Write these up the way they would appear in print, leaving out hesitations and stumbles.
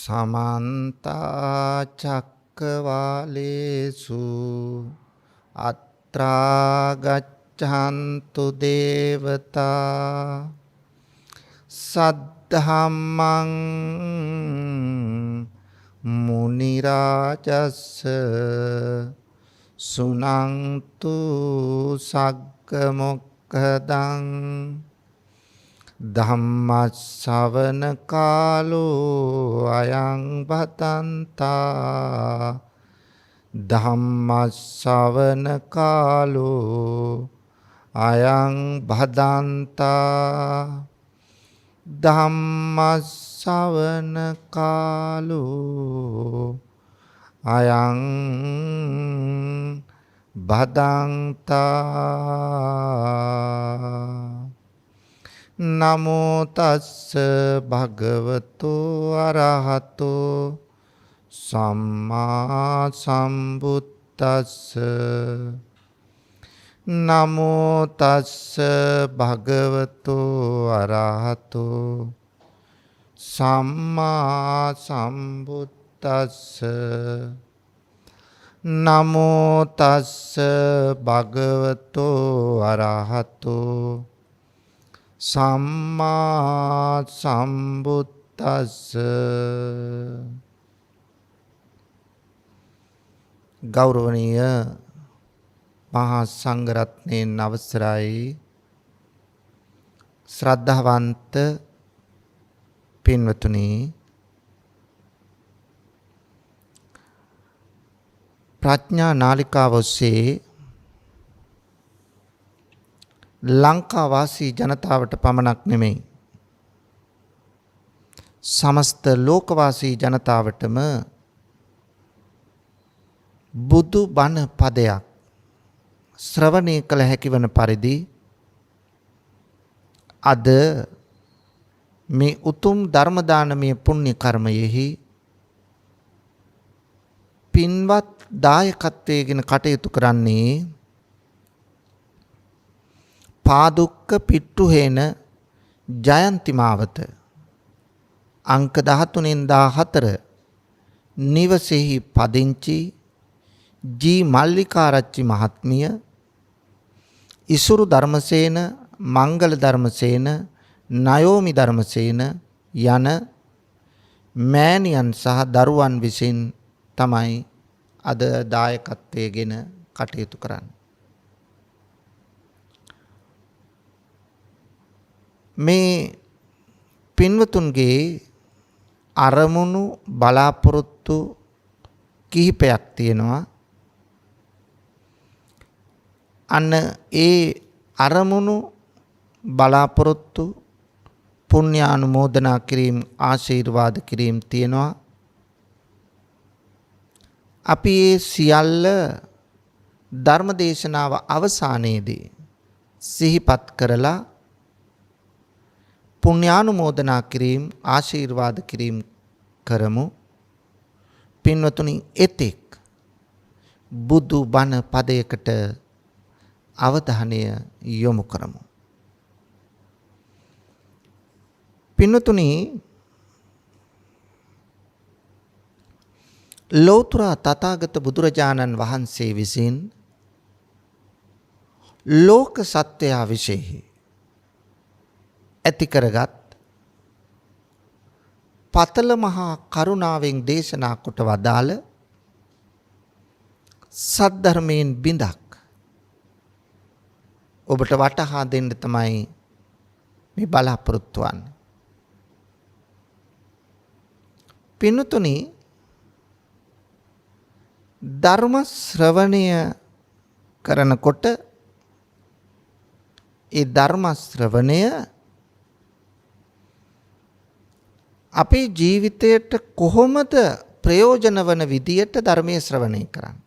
समन्ता चक्रवालेषु अत्रा गच्छन्तु देवता सद्धम्मं मुनिराजस्य सुनन्तु सग्गमोक्खदं ධම්මස්සවන කාලෝ අයං භතන්තා ධම්මස්සවන කාලෝ අයං භදන්තා ධම්මස්සවන කාලෝ අයං භදන්තා නමෝ තස්ස භගවතු අරහතෝ සම්මා සම්බුද්දස්ස නමෝ තස්ස භගවතු අරහතෝ සම්මා සම්බුද්දස්ස නමෝ තස්ස භගවතු අරහතෝ සම්මා සම්බුද්දස්ස ගෞරවනීය මහා සංඝරත්නයන් අවසරයි ශ්‍රද්ධාවන්ත පින්වතුනි ප්‍රඥා නාලිකාව ඔස්සේ ලංකා වාසී ජනතාවට පමණක් නෙමෙයි සමස්ත ලෝකවාසී ජනතාවටම බුදු බණ පදයක් ශ්‍රවණය කළ හැකි වන පරිදි අද මේ උතුම් ධර්ම දානමය පුණ්‍ය කර්මයෙහි පින්වත් දායකත්වයෙන් කටයුතු කරන්නේ පාදුක්ක පිට්ටුහේන ජයන්ති මාවත අංක 13 නිවසේහි පදිංචි ජී මල්ලිකාරච්චි මහත්මිය ඉසුරු ධර්මසේන මංගල ධර්මසේන නයෝමි ධර්මසේන යන මෑණියන් සහ දරුවන් විසින් තමයි අද දායකත්වයෙන් කටයුතු කරන්නේ. මේ පින්වතුන්ගේ අරමුණු බලාපොරොත්තු කිහිපයක් තියෙනවා. අන්න ඒ අරමුණු බලාපොරොත්තු පුණ්‍ය අනුමෝදනා කිරීම ආශිර්වාද කිරීම තියෙනවා. අපි ඒ සියල්ල ධර්මදේශනාව අවසානයේදී සිහිපත් කරලා පුණ්‍යානුමෝදනා කිරීම ආශිර්වාද කිරීම කරමු. පින්වතුනි එතෙක් බුදු බණ පදයකට අවධානය යොමු කරමු. පින්වතුනි ලෞතර තථාගත බුදුරජාණන් වහන්සේ විසින් ලෝක සත්වයා විශේෂයි ඇති කරගත් පතල මහා කරුණාවෙන් දේශනා කොට වදාළ සද්ධර්මයෙන් බිඳක් ඔබට වටහා දෙන්න තමයි මේ බලාපොරොත්තු වන්නේ. පින්තුනි ධර්ම ශ්‍රවණය කරනකොට ඒ ධර්ම ශ්‍රවණය අපේ ජීවිතයට කොහොමද ප්‍රයෝජන වන විදියට ධර්මයේ ශ්‍රවණය කරන්නේ?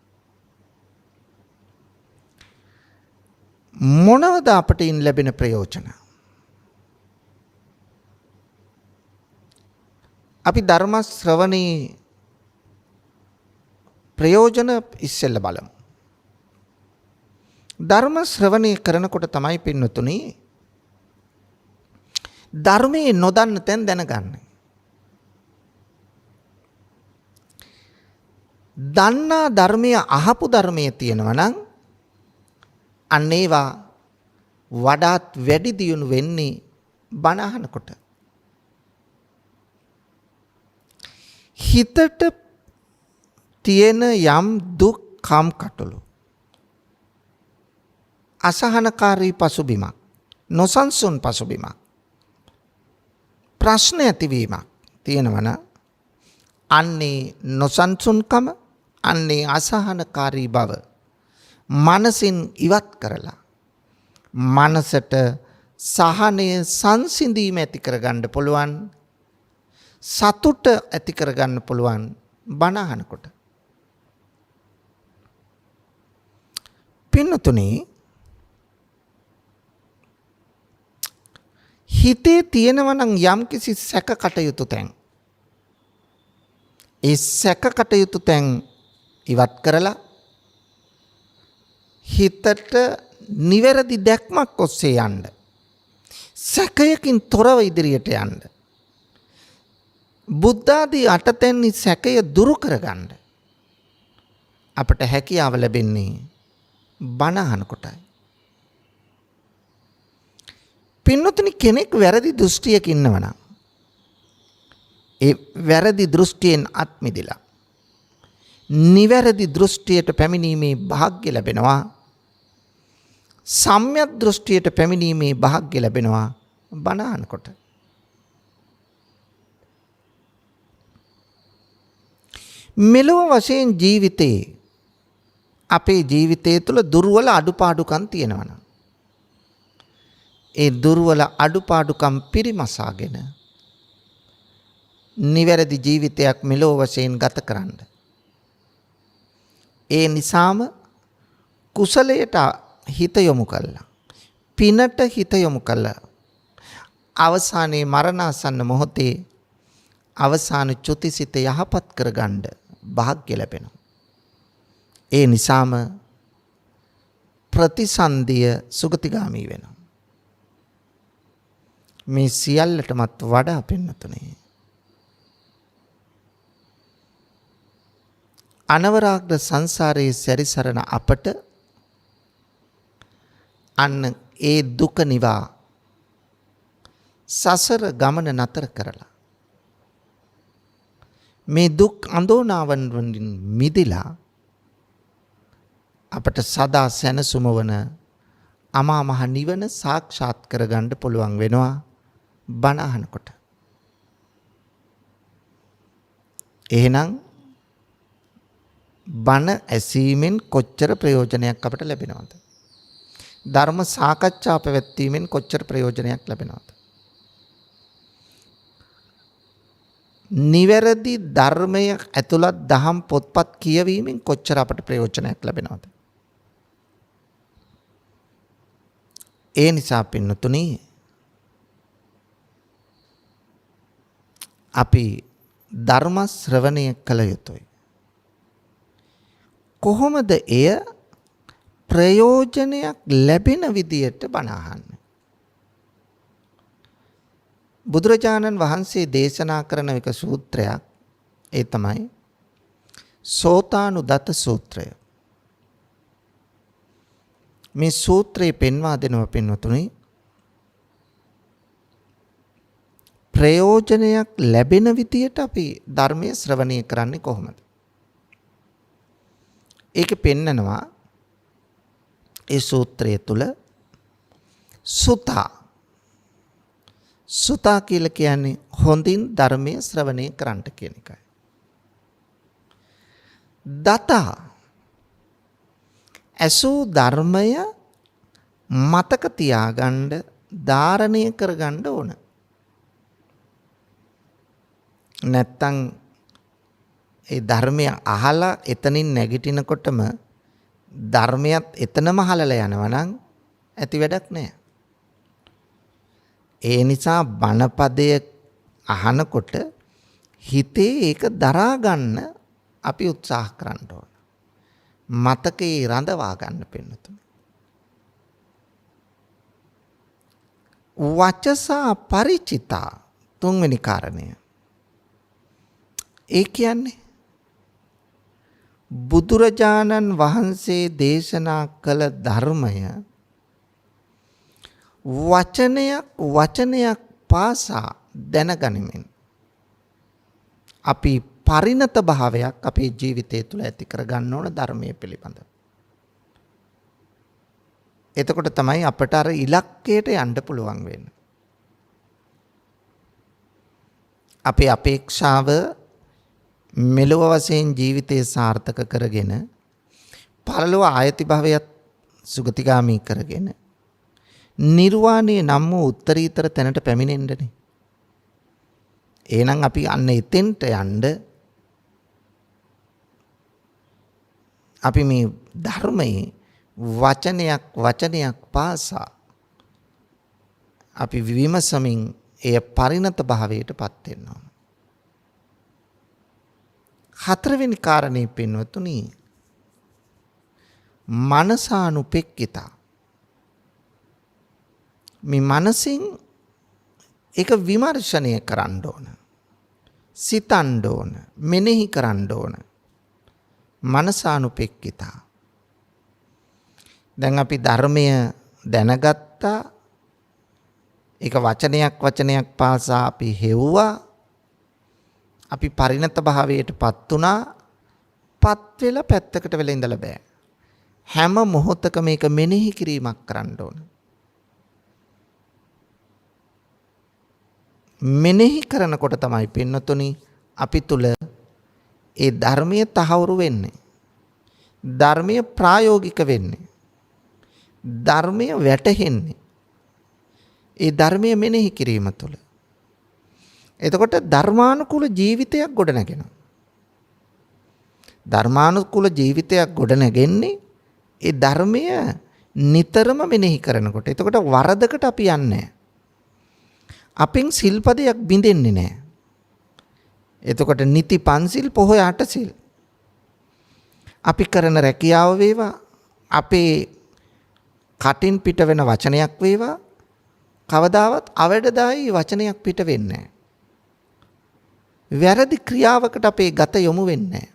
මොනවද අපට ඉන් ලැබෙන ප්‍රයෝජන? අපි ධර්ම ශ්‍රවණී ප්‍රයෝජන ඉස්සෙල්ල බලමු. ධර්ම ශ්‍රවණය කරනකොට තමයි පින්නතුනි ධර්මයේ නොදන්න තැන් දැනගන්න. දන්නා ධර්මය අහපු ධර්මයේ තියෙනවා නම් අන්න ඒවා වඩාත් වැඩි දියුණු වෙන්නේ බණ අහනකොට. හිතට තියෙන යම් දුක් කම්කටොළු අසහනකාරී පසුබිමක් නොසන්සුන් පසුබිමක් ප්‍රශ්න ඇතිවීමක් තියෙනවන අන්නේ නොසන්සුන්කම අන්නේ අසහනකාරී බව මනසින් ඉවත් කරලා මනසට සහනය සංසිඳීම ඇති කරගන්න පුළුවන් සතුට ඇති කරගන්න පුළුවන් බණ අහනකොට. පින්නතුනි හිතේ තියෙනවා නම් යම්කිසි සැක කටයුතු තැන් ඒ සැක කටයුතු තැන් ඉවත් කරලා හිතට නිවැරදි දැක්මක් ඔස්සේ යන්න සැකයකින් තොරව ඉදිරියට යන්න බුද්ධාදී අටතැන්නි සැකය දුරු කරගන්න අපට හැකියාව ලැබෙන්නේ බණ අහනකොටයි. පින්නතුනි කෙනෙක් වැරදි දෘෂ්ටියක ඉන්නවනම් ඒ වැරදි දෘෂ්ටියෙන් අත් මිදලා නිවැරදි දෘෂ්ටියට පැමිණීමේ වාසනාව ලැබෙනවා. සම්‍යක් දෘෂ්ටියට පැමිණීමේ වාසනාව ලැබෙනවා බණ අහනකොට. මෙලොව වශයෙන් ජීවිතේ අපේ ජීවිතය තුළ දුර්වල අඩුපාඩුකම් තියෙනවා නම් ඒ දුර්වල අඩුපාඩුකම් පිරිමසාගෙන නිවැරදි ජීවිතයක් මෙලොව වශයෙන් ගත කරන්න. ඒ නිසාම කුසලයට හිත යොමු කළා. පිනට හිත යොමු කළා. අවසානයේ මරණාසන්න මොහොතේ අවසාන චුතිසිත යහපත් කරගන්න වාසනාව ලැබෙනවා. ඒ නිසාම ප්‍රතිසන්දිය සුගතිගාමී වෙනවා. මේ සියල්ලටමත් වඩා පින්නතුනේ අනවරාග්‍ර සංසාරයේ සැරිසරන අපට අන්න ඒ දුක නිවා සසර ගමන නතර කරලා මේ දුක් අඳෝනාවන් වලින් මිදලා අපට සදා සැනසුම වන අමා මහ නිවන සාක්ෂාත් කරගන්න පුළුවන් වෙනවා බණ අහනකොට. එහෙනම් බණ ඇසීමෙන් කොච්චර ප්‍රයෝජනයක් අපට ලැබෙනවද? ධර්ම සාකච්ඡා පැවැත්වීමෙන් කොච්චර ප්‍රයෝජනයක් ලැබෙනවද? නිවැරදි ධර්මය ඇතුළත් දහම් පොත්පත් කියවීමෙන් කොච්චර අපට ප්‍රයෝජනයක් ලැබෙනවද? ඒ නිසා පින්නතුනි අපි ධර්ම ශ්‍රවණය කළ යුතුයි. කොහොමද එය ප්‍රයෝජනයක් ලැබෙන විදියට බණ අහන්නේ? බුදුරජාණන් වහන්සේ දේශනා කරන එක සූත්‍රයක්. ඒ තමයි සෝතානුදත සූත්‍රය. මේ සූත්‍රය පෙන්වා දෙනවා පින්වතුනි ප්‍රයෝජනයක් ලැබෙන විදියට අපි ධර්මය ශ්‍රවණය කරන්නේ කොහොමද? ඒක පෙන්නනවා ඒ සූත්‍රය තුල සුතා කියලා කියන්නේ හොඳින් ධර්මය ශ්‍රවණය කරන්නට කියන එකයි. දතා ඇසූ ධර්මය මතක තියාගන්න ධාරණය කරගන්න ඕන. නැත්තම් ඒ ධර්මය අහලා එතනින් නැගිටිනකොටම ධර්මයත් එතනම හලලා යනවා නම් ඇති වැඩක් නැහැ. ඒ නිසා බණපදය අහනකොට හිතේ ඒක දරා ගන්න අපි උත්සාහ කරන්න ඕන. මතකේ රඳවා ගන්න පින්නතුනි. වචසා පරිචිතා තුන්වෙනි කාරණය. ඒ කියන්නේ බුදුරජාණන් වහන්සේ දේශනා කළ ධර්මය වචනයක් පාසා දැනගනිමින් අපි පරිණත භාවයක් අපේ ජීවිතය තුළ ඇති කරගන්න ඕන ධර්මයේ පිළිබඳ. එතකොට තමයි අපට අර ඉලක්කයට යන්න පුළුවන් වෙන්නේ. අපේ අපේක්ෂාව මෙලොව වශයෙන් ජීවිතය සාර්ථක කරගෙන පරලොව ආයති භවයත් සුගතිගාමී කරගෙන නිර්වාණය නම් වූ උත්තරීතර තැනට පැමිණෙන්නනේ. එහෙනම් අපි අන්න එතෙන්ට යන්න අපි මේ ධර්මයේ වචනයක් පාසා අපි විමසමින් එය පරිණත භාවයට පත් වෙන්න ඕන. හතරවෙනි කාරණේ පින්වතුනි මනසානුපෙක්කිතා. මේ මනසින් ඒක විමර්ශනය කරන්න ඕන. සිතන්න ඕන. මෙනෙහි කරන්න ඕන. මනසානුපෙක්කිතා. දැන් අපි ධර්මය දැනගත්තා. ඒක වචනයක් පාසා අපි හෙව්වා. අපි පරිණත භාවයට පත් වුණා. පත් වෙලා පැත්තකට වෙලා ඉඳලා බෑ. හැම මොහොතකම මේක මෙනෙහි කිරීමක් කරන්න ඕන. මෙනෙහි කරනකොට තමයි පින්නතුනි අපි තුල ඒ ධර්මයේ තහවුරු වෙන්නේ. ධර්මයේ ප්‍රායෝගික වෙන්නේ. ධර්මයේ වැටහෙන්නේ. ඒ ධර්මයේ මෙනෙහි කිරීම තුළ. එතකොට ධර්මානුකූල ජීවිතයක් ගොඩනගෙනවා. ධර්මානුකූල ජීවිතයක් ගොඩනගෙන්නේ ඒ ධර්මය නිතරම මෙනෙහි කරනකොට. එතකොට වරදකට අපි යන්නේ නැහැ. අපෙන් සිල්පදයක් බිඳෙන්නේ නැහැ. එතකොට නිති පන්සිල් පොහොය අටසිල්. අපි කරන රැකියාව වේවා අපේ කටින් පිට වෙන වචනයක් වේවා කවදාවත් අවැඩදායි වචනයක් පිට වෙන්නේ නැහැ. වැරදි ක්‍රියාවකට අපේ ගත යොමු වෙන්නේ නැහැ.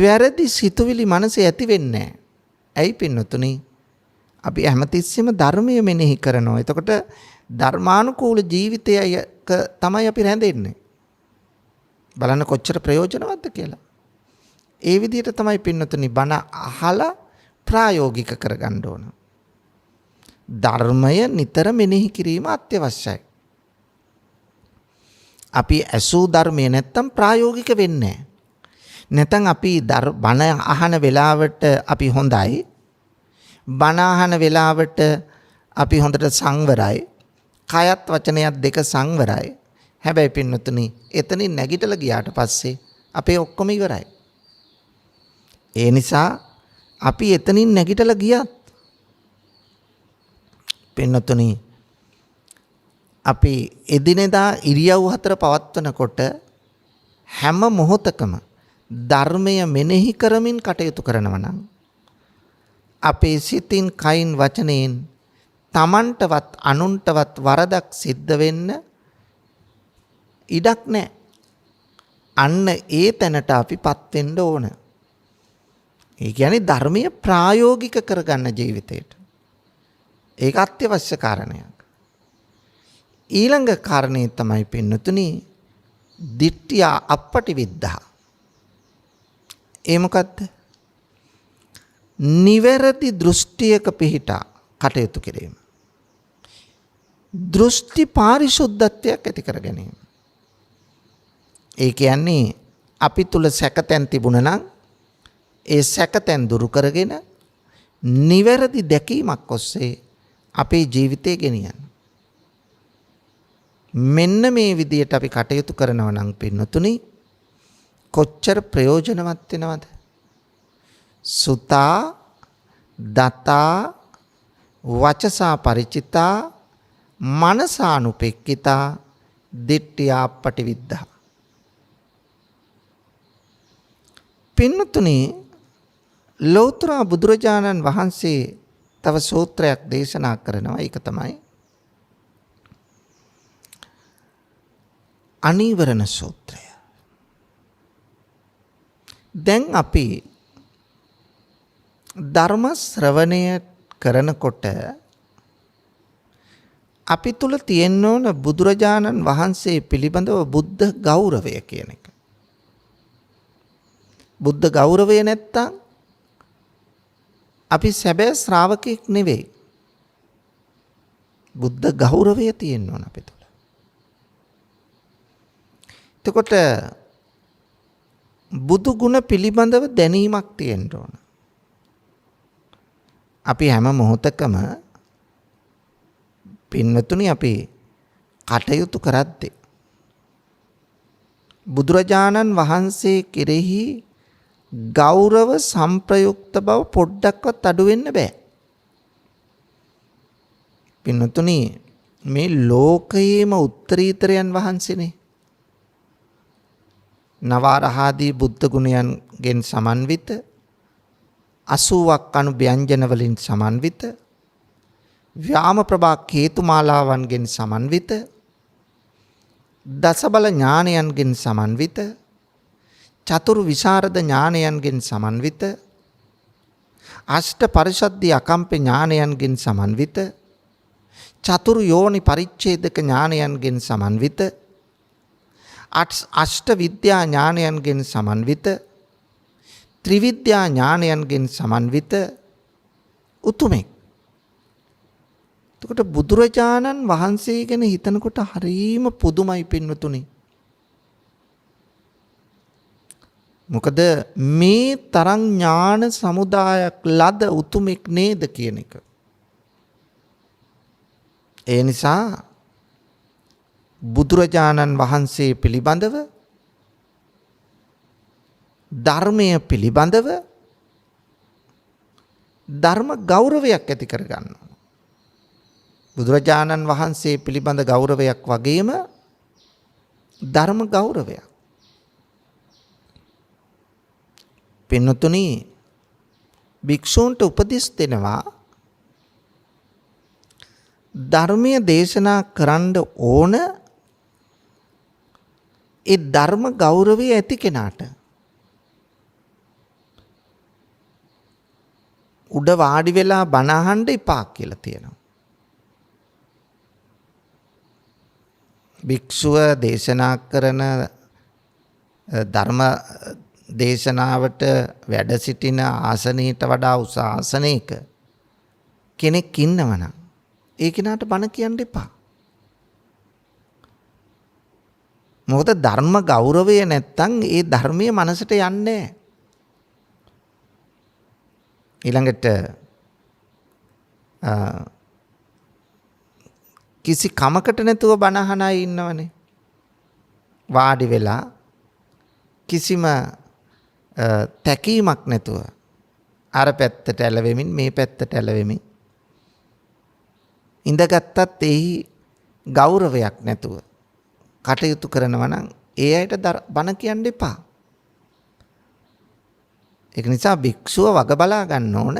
වැරදි සිතුවිලි මනසේ ඇති වෙන්නේ නැහැ. ඇයි පින්නතුනි? අපි හැමතිස්සෙම ධර්මය මෙනෙහි කරනවා. එතකොට ධර්මානුකූල ජීවිතයක තමයි අපි රැඳෙන්නේ. බලන්න කොච්චර ප්‍රයෝජනවත්ද කියලා. ඒ විදිහට තමයි පින්නතුනි බණ අහලා ප්‍රායෝගික කරගන්න ඕන. ධර්මය නිතර මෙනෙහි කිරීම අත්‍යවශ්‍යයි. අපි ඇසූ ධර්මය නැත්තම් ප්‍රායෝගික වෙන්නේ නැහැ. නැත්නම් අපි බණ අහන වෙලාවට අපි හොඳයි. බණ අහන වෙලාවට අපි හොඳට සංවරයි. කයත් වචනයත් දෙක සංවරයි. හැබැයි පින්නතුනි එතනින් නැගිටලා ගියාට පස්සේ අපේ ඔක්කොම ඉවරයි. ඒ නිසා අපි එතනින් නැගිටලා ගියත් පින්නතුනි අපි එදිනෙදා ඉරියව් හතර පවත්වනකොට හැම මොහොතකම ධර්මය මෙනෙහි කරමින් කටයුතු කරනවා නම් අපේ සිතින් කයින් වචනයෙන් තමන්ටවත් අනුන්ටවත් වරදක් සිද්ධ වෙන්න ඉඩක් නැහැ. අන්න ඒ තැනට අපිපත් වෙන්න ඕන. ඒ කියන්නේ ධර්මීය ප්‍රායෝගික කරගන්න ජීවිතේට. ඒක අත්‍යවශ්‍ය කාරණයක්. ඊළඟ කාරණේ තමයි පින්නතුනි දිට්ඨිය අපපටි විද්ධා. ඒ මොකද්ද? නිවැරදි දෘෂ්ටියක පිහිටා කටයුතු කිරීම. දෘෂ්ටි පාරිශුද්ධත්වයක් ඇති කර ගැනීම. ඒ කියන්නේ අපි තුල සැකතැන් තිබුණා නම් ඒ සැකතැන් දුරු කරගෙන නිවැරදි දැකීමක් ඔස්සේ අපේ ජීවිතය ගෙනියන්න. මෙන්න මේ විදියට අපි කටයුතු කරනවා නම් පින්නතුනි කොච්චර ප්‍රයෝජනවත් වෙනවද? සුතා දතා වචසා පරිචිතා මනසානුපෙක්කිතා දිට්ඨියා පටිවිද්ධා. පින්නතුනි ලෞතර බුදුරජාණන් වහන්සේ තව සූත්‍රයක් දේශනා කරනවා. ඒක තමයි අනීවරණ සූත්‍රය. දැන් අපි ධර්ම ශ්‍රවණය කරනකොට අපි තුල තියෙන්න ඕන බුදුරජාණන් වහන්සේ පිළිබඳව බුද්ධ ගෞරවය කියන එක. බුද්ධ ගෞරවය නැත්තම් අපි සැබෑ ශ්‍රාවකෙක් නෙවෙයි. බුද්ධ ගෞරවය තියෙන්න ඕන අපේ තුල. එතකොට බුදු ගුණ පිළිබඳව දැනීමක් තියෙන්න ඕන. අපි හැම මොහොතකම පින්වතුනි අපි කටයුතු කරද්දී බුදුරජාණන් වහන්සේ කෙරෙහි ගෞරව සංප්‍රයුක්ත බව පොඩ්ඩක්වත් අඩු වෙන්න බෑ. පින්වතුනි මේ ලෝකයේම උත්තරීතරයන් වහන්සේනේ. නවරහාදී බුද්ධ ගුණයන්ගෙන් සමන්විත 80ක් අනු ව්‍යංජන වලින් සමන්විත ව්‍යාම ප්‍රභා කේතුමාලාවන්ගෙන් සමන්විත දසබල ඥානයන්ගෙන් සමන්විත චතුරු විශාරද ඥානයන්ගෙන් සමන්විත අෂ්ට පරිශද්ධි අකම්ප ඥානයන්ගෙන් සමන්විත චතුරු යෝනි පරිච්ඡේදක ඥානයන්ගෙන් සමන්විත අෂ්ට විද්‍යා ඥානයන්ගෙන් සමන්විත ත්‍රිවිද්‍යා ඥානයන්ගෙන් සමන්විත උතුමෙක්. එතකොට බුදුරජාණන් වහන්සේ ගැන හිතනකොට හරීම පුදුමයි පින්වතුනි. මොකද මේ තරම් ඥාන සමුදායක් ලද උතුමෙක් නේද කියන එක. ඒ නිසා බුදුරජාණන් වහන්සේ පිළිබඳව ධර්මය පිළිබඳව ධර්ම ගෞරවයක් ඇති කරගන්න. බුදුරජාණන් වහන්සේ පිළිබඳ ගෞරවයක් වගේම ධර්ම ගෞරවයක්. පින්වතුනි භික්ෂූන්ට උපදෙස් දෙනවා ධර්මය දේශනා කරන්න ඕන ඒ ධර්ම ගෞරවය ඇති කෙනාට. උඩ වාඩි වෙලා බණ අහන්න එපා කියලා තියෙනවා. භික්ෂුව දේශනා කරන ධර්ම දේශනාවට වැඩ සිටින ආසනයට වඩා උස ආසනයක කෙනෙක් ඉන්නවනම් ඒ කෙනාට බණ කියන්න එපා. මොකද ධර්ම ගෞරවය නැත්තම් ඒ ධර්මයේ මනසට යන්නේ නැහැ. ඊළඟට කිසි කමකට නැතුව බණ අහන අය ඉන්නවනේ. වාඩි වෙලා කිසිම තැකීමක් නැතුව අර පැත්තට ඇලවෙමින් මේ පැත්තට ඇලවෙමින් ඉඳගත්තත් එහි ගෞරවයක් නැතුව කටයුතු කරනවා නම් ඒ අයට බණ කියන්න එපා. ඒක නිසා භික්ෂුව වග බලා ගන්න ඕන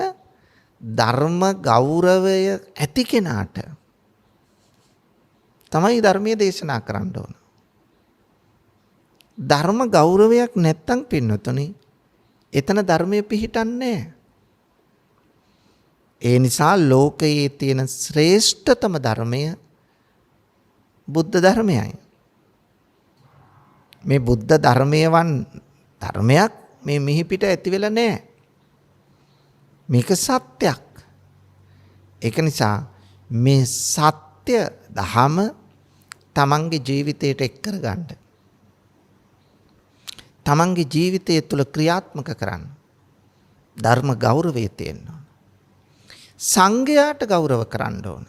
ධර්ම ගෞරවය ඇති කෙනාට තමයි ධර්මයේ දේශනා කරන්න ඕන. ධර්ම ගෞරවයක් නැත්තම් පින්නතුනි එතන ධර්මයේ පිහිටන්නේ නැහැ. ඒ නිසා ලෝකයේ තියෙන ශ්‍රේෂ්ඨතම ධර්මය බුද්ධ ධර්මයයි. මේ බුද්ධ ධර්මයවන් ධර්මයක් මේ මිහි පිට ඇති වෙලා නැහැ. මේක සත්‍යයක්. ඒක නිසා මේ සත්‍ය දහම තමන්ගේ ජීවිතයට එක් කරගන්න. තමන්ගේ ජීවිතය තුළ ක්‍රියාත්මක කරන්න. ධර්ම ගෞරවය තියෙන්න ඕන. සංඝයාට ගෞරව කරන්න ඕන.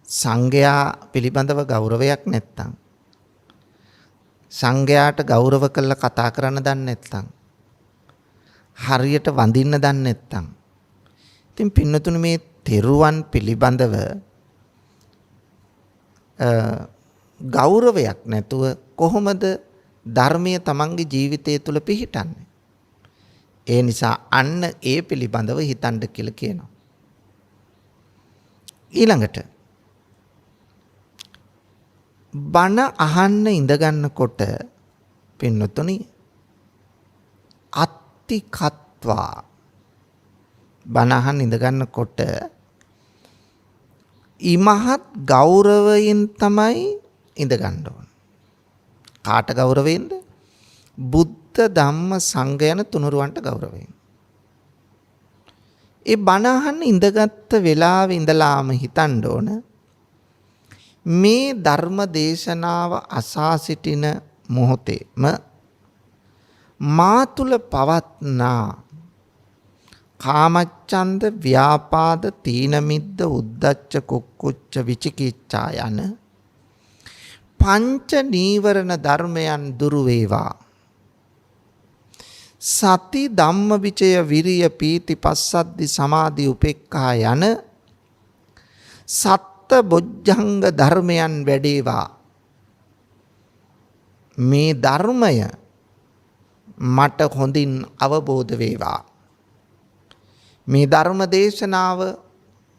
සංඝයා පිළිබඳව ගෞරවයක් නැත්තම් සංඝයාට ගෞරව කරලා කතා කරන්න දන්නේ නැත්තම් හරියට වඳින්න දන්නේ නැත්තම් ඉතින් පින්නතුනේ මේ තෙරුවන් පිළිබඳව ගෞරවයක් නැතුව කොහොමද ධර්මය තමන්ගේ ජීවිතය තුළ පිහිටන්නේ? ඒ නිසා අන්න ඒ පිළිබඳව හිතන්න කියලා කියනවා. ඊළඟට බණ අහන්න ඉඳගන්නකොට පින්නතුනි නෛතිකත්වා බණහන් ඉඳගන්නකොට ඉමහත් ගෞරවයෙන් තමයි ඉඳගන්න ඕන. කාට ගෞරවයෙන්ද? බුද්ධ ධම්ම සංඝ යන තුනුරුවන්ට ගෞරවයෙන්. ඒ බණහන් ඉඳගත්ත වෙලාවේ ඉඳලාම හිතන්න ඕන මේ ධර්ම දේශනාව අසා සිටින මොහොතේම මා තුල පවත්නා කාමච්ඡන්ද ව්‍යාපාද තීන මිද්ද උද්ධච්ච කුක්කුච්ච විචිකිච්ඡා යන පංච නීවරණ ධර්මයන් දුරු වේවා. සති ධම්මවිචය විරිය පීති පස්සද්ධි සමාධි උපේක්ඛා යන සත්ත බොජ්ජංග ධර්මයන් වැඩේවා. මේ ධර්මය මට හොඳින් අවබෝධ වේවා. මේ ධර්ම දේශනාව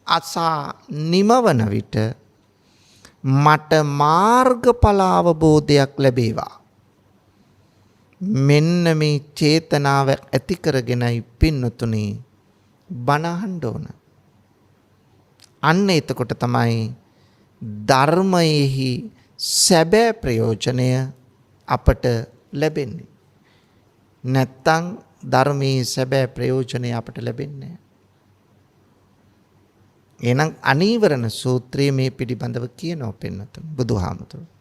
අසා නිමවන විට මට මාර්ගඵල අවබෝධයක් ලැබේවා. මෙන්න මේ චේතනාව ඇති කරගෙනයි පින්නතුනි බණ අහන්න ඕන. අන්න එතකොට තමයි ධර්මයේහි සැබෑ ප්‍රයෝජනය අපට ලැබෙන්නේ. නැත්තම් ධර්මයේ සැබෑ ප්‍රයෝජනය අපට ලැබෙන්නේ නැහැ. එහෙනම් අනීවරණ සූත්‍රයේ මේ පිළිබඳව කියනවා පින්නතුනි බුදුහාමුදුරුවෝ.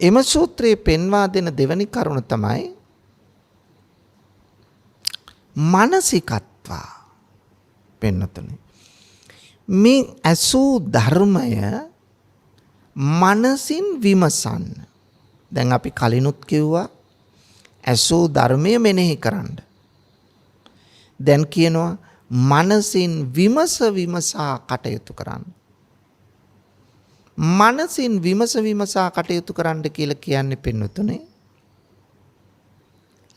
එම සූත්‍රයේ පෙන්වා දෙන දෙවැනි කරුණ තමයි මානසිකත්වා පින්නතුනි. මේ අසූ ධර්මය මනසින් විමසන්න. දැන් අපි කලිනුත් කිව්වා අසූ ධර්මය මෙනෙහි කරන්න. දැන් කියනවා මනසින් විමසා කටයුතු කරන්න. මනසින් විමසා කටයුතු කරන්න කියලා කියන්නේ පින්නතුනේ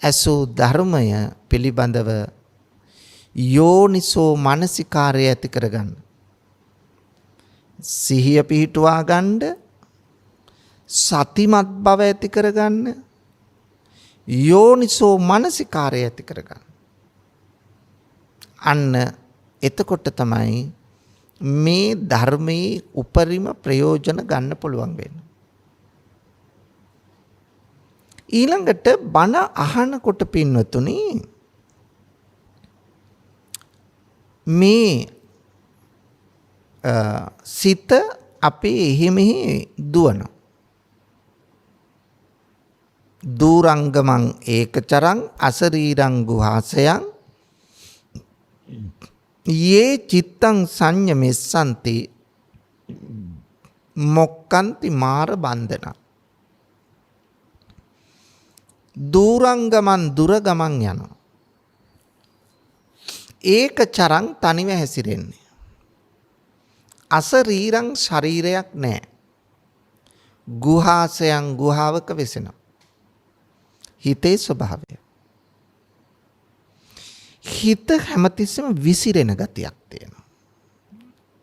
අසූ ධර්මය පිළිබඳව යෝනිසෝ මනසිකාරය ඇති කරගන්න. සිහිය පිහිටුවා ගන්න, සතිමත් බව ඇති කරගන්න, යෝනිසෝ මනසිකාරය ඇති කරගන්න. අන්න එතකොට තමයි මේ ධර්මයේ උපරිම ප්‍රයෝජන ගන්න පුළුවන් වෙන්නේ. ඊළඟට බණ අහනකොට පින්වතුනි මේ සිත අපේ එහෙ මෙහෙ දුවන. දූරංගමං ඒකචරං අසරීරං ගුහාසයං යේ චිත්තං සංයමෙස්සන්ති මොක්කන්ති මාර බන්ධන. දූරංගමන් දුරගමන් යනවා. ඒකචරං තනිව හැසිරෙන්නේ. අසරීරං ශරීරයක් නැහැ. ගුහාසයන් ගුහාවක වෙසෙනවා. හිතේ ස්වභාවය. හිත හැමතිස්සෙම විසිරෙන ගතියක් තියෙනවා.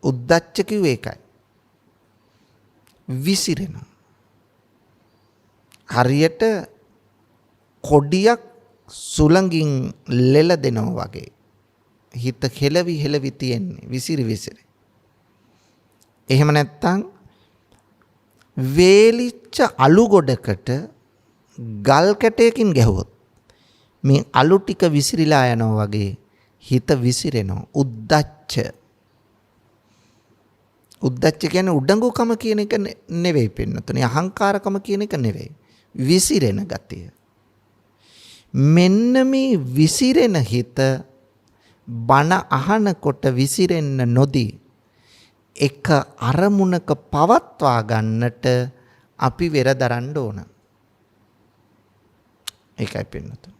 උද්දච්ච කිව්වේ ඒකයි. විසිරෙනවා. හරියට කොඩියක් සුළඟින් ලෙල දෙනවා වගේ. හිත හෙලවි තියෙන්නේ විසිරි. එහෙම නැත්තම් වේලිච්ච අලු ගොඩකට ගල් කැටයකින් ගැහුවොත් මේ අලු ටික විසිරිලා යනවා වගේ හිත විසිරෙනවා. උද්දච්ච කියන්නේ උඩඟුකම කියන එක නෙවෙයි පින්නතුනේ. අහංකාරකම කියන එක නෙවෙයි. විසිරෙන ගතිය. මෙන්න මේ විසිරෙන හිත බණ අහනකොට විසිරෙන්න නොදී එක අරමුණක පවත්වා ගන්නට අපි වෙරදරන්න ඕන. ඒකයි පින්නතුනේ.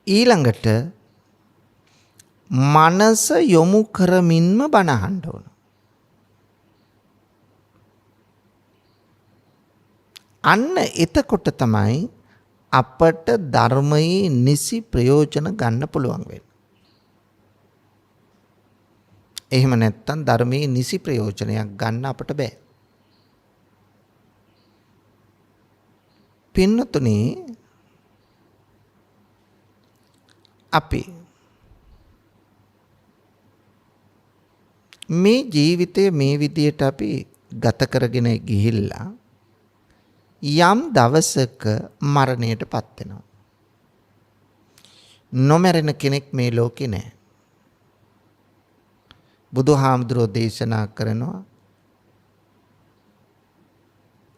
ඊළඟට මනස යොමු කරමින්ම බණ අහන්න ඕන. අන්න එතකොට තමයි අපට ධර්මයේ නිසි ප්‍රයෝජන ගන්න පුළුවන් වෙන්නේ. එහෙම නැත්නම් ධර්මයේ නිසි ප්‍රයෝජනයක් ගන්න අපට බෑ. පින්නතුනේ අපි මේ ජීවිතය මේ විදියට අපි ගත කරගෙන ගිහිල්ලා යම් දවසක මරණයටපත් වෙනවා. නොමරන කෙනෙක් මේ ලෝකේ නැහැ. බුදුහාමුදුරෝ දේශනා කරනවා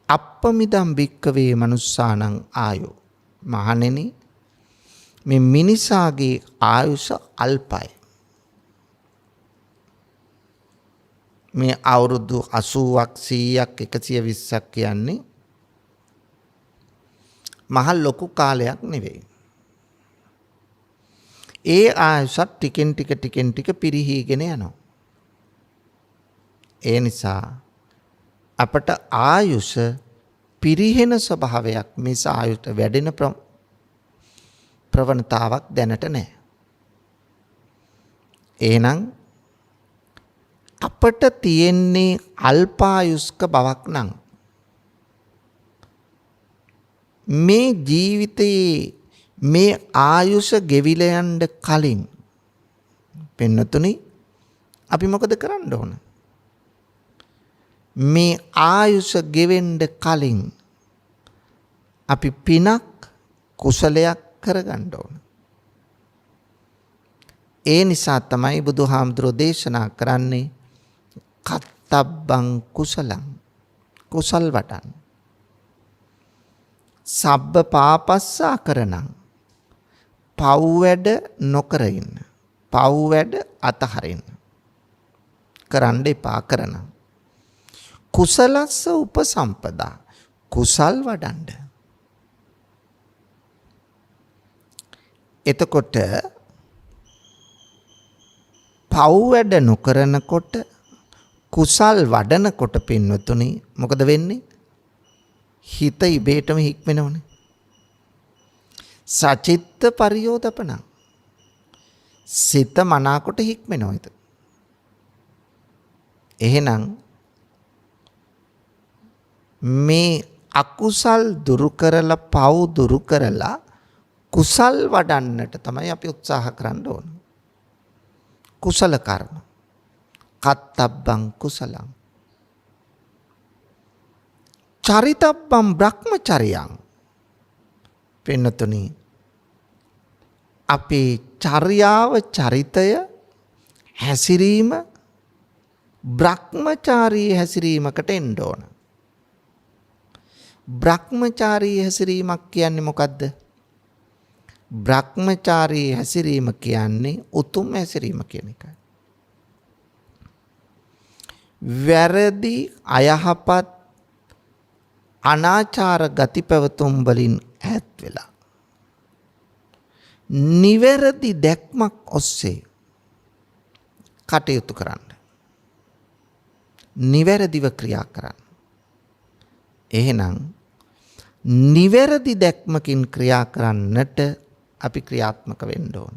අප්පමිදම් භික්කවේ මනුස්සානං ආයෝ. මහණෙනි මේ මිනිසාගේ ආයුෂ අල්පයි. මේ අවුරුදු 80ක් 100ක් 120ක් කියන්නේ මහ ලොකු කාලයක් නෙවෙයි. ඒ ආයුෂත් ටිකෙන් ටික පිරිහීගෙන යනවා. ඒ නිසා අපට ආයුෂ පිරිහෙන ස්වභාවයක් මිස ආයුෂ වැඩෙන ප්‍රවණතාවක් දැනට නැහැ. එහෙනම් අපට තියෙන්නේ අල්පායුෂ්ක බවක් නම් මේ ජීවිතයේ මේ ආයුෂ ගෙවිල යන්න කලින් පින්නතුනි අපි මොකද කරන්න ඕන? මේ ආයුෂ ගෙවෙන්න කලින් අපි පිනක් කුසලයක් කරගන්න ඕන. ඒ නිසා තමයි බුදුහාමුදුරෝ දේශනා කරන්නේ කත්තබ්බං කුසලං කුසල් වඩන්න. සබ්බ පාපස්සා කරනං පව් වැඩ නොකර ඉන්න. පව් වැඩ අතහරින්න. කරන්න එපා කරන. කුසලස්ස උපසම්පදා කුසල් වඩන්න. එතකොට පව් වැඩ නොකරනකොට කුසල් වඩනකොට පින්වතුනි මොකද වෙන්නේ? හිත ඉබේටම හික්මෙනවනේ. සචිත්ත පරියෝදපන සිත මනාකොට හික්මෙනවද? එහෙනම් මේ අකුසල් දුරු කරලා පව් දුරු කරලා කුසල් වඩන්නට තමයි අපි උත්සාහ කරන්න ඕන. කුසල කර්ම කත්තබ්බං කුසලං චරිතබ්බං බ්‍රහ්මචර්යං. පින්නතුනි අපේ චර්යාව චරිතය හැසිරීම බ්‍රහ්මචාරී හැසිරීමකට එන්න ඕන. බ්‍රහ්මචාරී හැසිරීමක් කියන්නේ මොකද්ද? බ්‍රහ්මචාරී හැසිරීම කියන්නේ උතුම් හැසිරීම කියන එකයි. වැරදි අයහපත් අනාචාර ගති පැවතුම් වලින් ඈත් වෙලා නිවැරදි දැක්මක් ඔස්සේ කටයුතු කරන්න. නිවැරදිව ක්‍රියා කරන්න. එහෙනම් නිවැරදි දැක්මකින් ක්‍රියා කරන්නට අපි ක්‍රියාත්මක වෙන්න ඕන.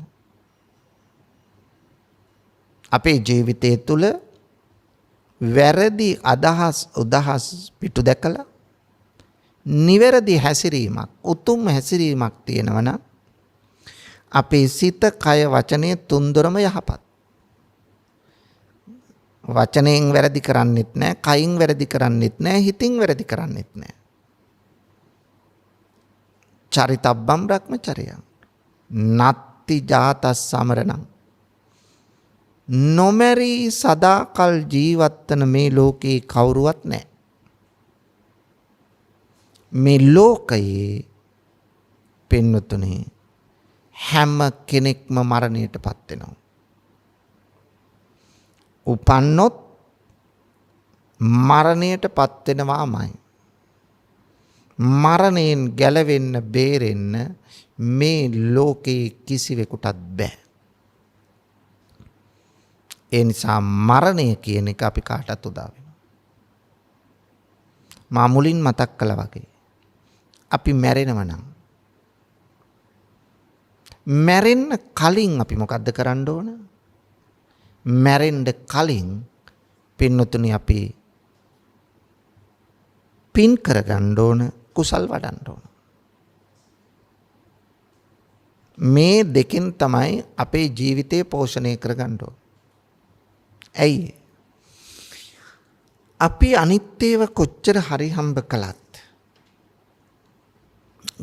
අපේ ජීවිතය තුළ වැරදි අදහස් උදහස් පිටු දැකලා නිවැරදි හැසිරීමක් උතුම් හැසිරීමක් තියෙනවා නම් අපේ සිත කය වචනය තුන්දොරම යහපත්. වචනයෙන් වැරදි කරන්නෙත් නැහැ, කයින් වැරදි කරන්නෙත් නැහැ, හිතින් වැරදි කරන්නෙත් නැහැ. චරිතබ්බම් බ්‍රහ්මචර්යං නත්ති ජාතස් සමරණං. නොමැරී සදාකල් ජීවත් වන මේ ලෝකේ කවුරුවත් නැහැ. මේ ලෝකයේ පින්වතුනි හැම කෙනෙක්ම මරණයටපත් වෙනවා. උපන්නොත් මරණයටපත් වෙනවාමයි. මරණයෙන් ගැලවෙන්න බේරෙන්න මේ ලෝකේ කිසිවෙකුටත් බෑ. ඒ නිසා මරණය කියන එක අපි කාටත් උදා වෙනවා. මා මුලින් මතක් කළා වගේ අපි මැරෙනවා නම් මැරෙන්න කලින් අපි මොකද්ද කරන්න ඕන? මැරෙන්න කලින් පින්නතුනි අපි පින් කරගන්න ඕන, කුසල් වඩන්න ඕන. මේ දෙකෙන් තමයි අපේ ජීවිතය පෝෂණය කරගන්න ඕන. ඇයි? අපි අනිත්‍යව කොච්චර හරි හම්බ කළත්,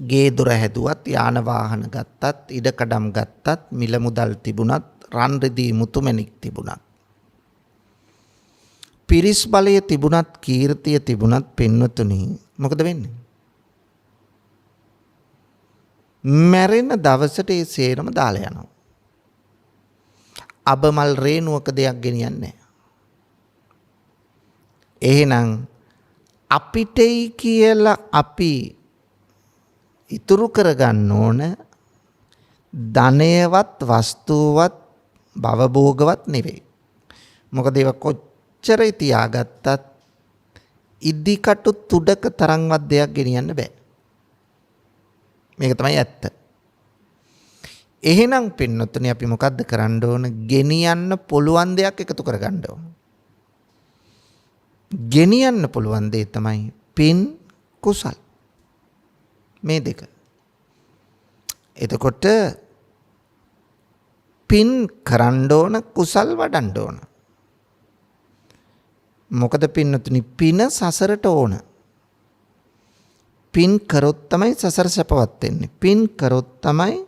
ගේ දොර හැදුවත්, යාන වාහන ගත්තත්, ඉඩකඩම් ගත්තත්, මිල මුදල් තිබුණත්, රන් රිදී මුතුමැණික් තිබුණත්, පිරිස් බලය තිබුණත්, කීර්තිය තිබුණත්, පින්වතුනි මොකද වෙන්නේ? මැරෙන දවසට ඒ සේරම දාලා යනවා. අබමල් රේණුවක දෙයක් ගෙනියන්නේ නැහැ. එහෙනම් අපිටයි කියලා අපි ඉතුරු කරගන්න ඕන ධනයවත් වස්තුවත් භවභෝගවත් නෙවෙයි. මොකද ඒක කොච්චර තියාගත්තත් ඉදිකටු තුඩක තරම්වත් දෙයක් ගෙනියන්න බෑ. මේක තමයි ඇත්ත. එහෙනම් පින්නතුනි අපි මොකද්ද කරන්න ඕන? ගෙනියන්න පුළුවන් දෙයක් එකතු කරගන්න ඕන. ගෙනියන්න පුළුවන් දේ තමයි පින් කුසල්. මේ දෙක. එතකොට පින් කරන්න ඕන, කුසල් වඩන්න ඕන. මොකද පින්නතුනි පින සසරට ඕන. පින් කරොත් තමයි සසර සැපවත් වෙන්නේ. පින් කරොත් තමයි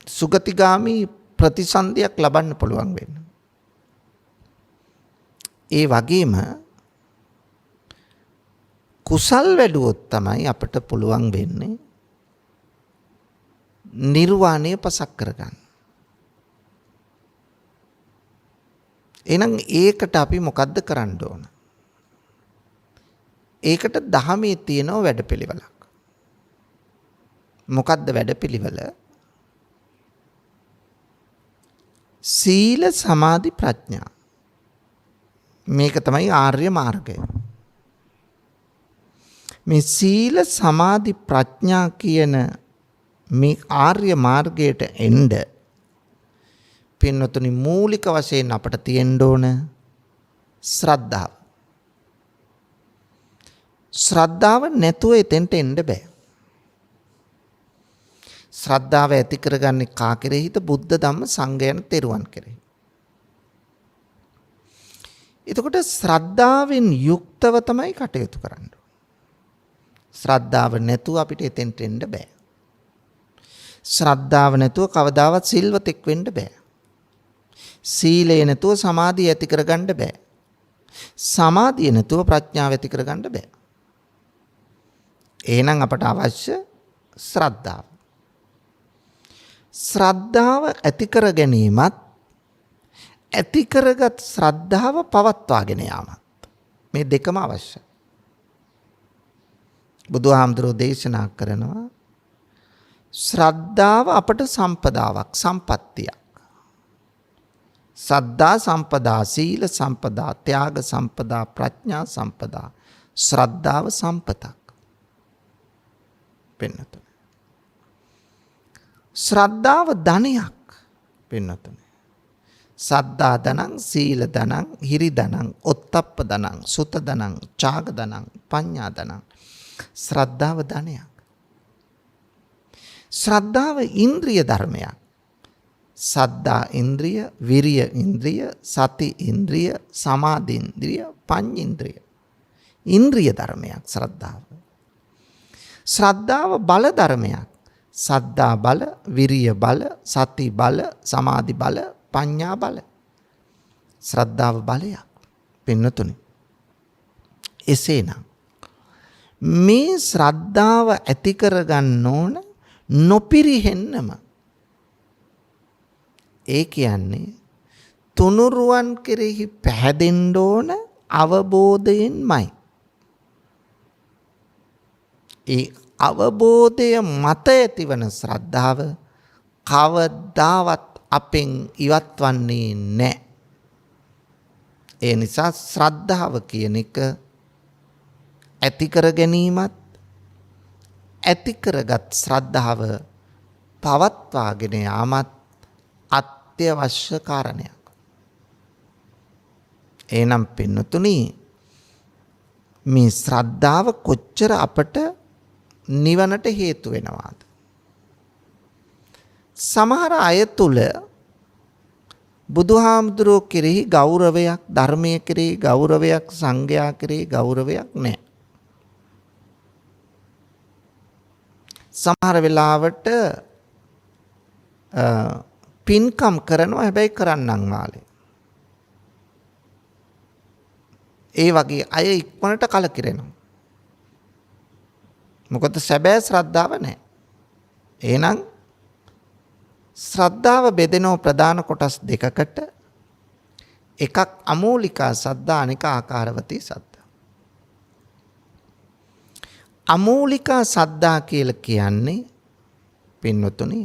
සුගතිගාමි ප්‍රතිසන්දියක් ලබන්න පුළුවන් වෙන්නේ. ඒ වගේම කුසල් වැඩුවොත් තමයි අපට පුළුවන් වෙන්නේ නිර්වාණය පසක් කරගන්න. එහෙනම් ඒකට අපි මොකද්ද කරන්න ඕන? ඒකට දහමේ තියෙන වැඩපිළිවෙලක්. මොකද්ද වැඩපිළිවෙල? සීල සමාධි ප්‍රඥා. මේක තමයි ආර්ය මාර්ගය. මේ සීල සමාධි ප්‍රඥා කියන මේ ආර්ය මාර්ගයට එන්න පින්වතුනි මූලික වශයෙන් අපට තියෙන්න ඕන ශ්‍රද්ධාව. ශ්‍රද්ධාව නැතුව එතෙන්ට එන්න බෑ. ශ්‍රද්ධාව ඇති කරගන්නේ කා කෙරෙහිද? බුද්ධ ධම්ම සංඝ යන තෙරුවන් කෙරෙහි. එතකොට ශ්‍රද්ධාවෙන් යුක්තව තමයි කටයුතු කරන්න. ශ්‍රද්ධාව නැතුව අපිට එතෙන්ට එන්න බෑ. ශ්‍රද්ධාව නැතුව කවදාවත් සිල්වතෙක් වෙන්න බෑ. සීලය නැතුව සමාධිය ඇති කරගන්න බෑ. සමාධිය නැතුව ප්‍රඥාව ඇති කරගන්න බෑ. එහෙනම් අපට අවශ්‍ය ශ්‍රද්ධාව. ශ්‍රද්ධාව ඇති කර ගැනීමත් ඇති කරගත් ශ්‍රද්ධාව පවත්වාගෙන යාමත් මේ දෙකම අවශ්‍යයි. බුදුහාමුදුරෝ දේශනා කරනවා ශ්‍රද්ධාව අපට සම්පදාවක්, සම්පත්තියක්. සද්ධා සම්පදා, සීල සම්පදා, ත්‍යාග සම්පදා, ප්‍රඥා සම්පදා. ශ්‍රද්ධාව සම්පතක්. පින්නතුනි. ශ්‍රද්ධාව ධනයක්. පින්නතුනි. සද්ධා ධනං, සීල ධනං, හිරි ධනං, ඔත්තප්ප ධනං, සුත ධනං, ඡාග ධනං, පඤ්ඤා ධනං. ශ්‍රද්ධාව ධනයක්. ශ්‍රද්ධාව ඉන්ද්‍රිය ධර්මයක්. සද්ධා ඉන්ද්‍රිය, විරිය ඉන්ද්‍රිය, සති ඉන්ද්‍රිය, සමාධි ඉන්ද්‍රිය, පඤ්ඤේන්ද්‍රිය. ඉන්ද්‍රිය ධර්මයක් ශ්‍රද්ධාව. ශ්‍රද්ධාව බල ධර්මයක්. සද්ධා බල, විරිය බල, සති බල, සමාධි බල, පඤ්ඤා බල. ශ්‍රද්ධාව බලයක්. පින්නතුනි. එසේනම් මේ ශ්‍රද්ධාව ඇති කරගන්න ඕන නොපිරිහෙන්නම. ඒ කියන්නේ තුනුරුවන් කෙරෙහි පැහැදෙන්න ඕන අවබෝධයෙන්මයි. ඒ අවබෝධය මත ඇතිවන ශ්‍රද්ධාව කවදාවත් අපෙන් ඉවත් වන්නේ නැහැ. ඒ නිසා ශ්‍රද්ධාව කියන එක ඇති කර ගැනීමත් ඇති කරගත් ශ්‍රද්ධාව පවත්වාගෙන යාමත් අත්‍යවශ්‍ය කාරණයක්. එනම් පින්නතුනි මේ ශ්‍රද්ධාව කොච්චර අපට නිවනට හේතු වෙනවාද? සමහර අය තුල බුදුහාමුදුරුවෝ කෙරෙහි ගෞරවයක්, ධර්මයේ කෙරෙහි ගෞරවයක්, සංඝයා කෙරෙහි ගෞරවයක් නැහැ. සමහර වෙලාවට පින්කම් කරනවා, හැබැයි කරන්නන් වාලේ. ඒ වගේ අය ඉක්මනට කලකිරෙනවා. මොකද සැබෑ ශ්‍රද්ධාව නැහැ. එහෙනම් ශ්‍රද්ධාව බෙදෙනව ප්‍රධාන කොටස් දෙකකට. එකක් අමූලිකා සද්ධා, අනික ආකාරවතී සද්ධා. අමූලිකා සද්ධා කියලා කියන්නේ පින්වතුනි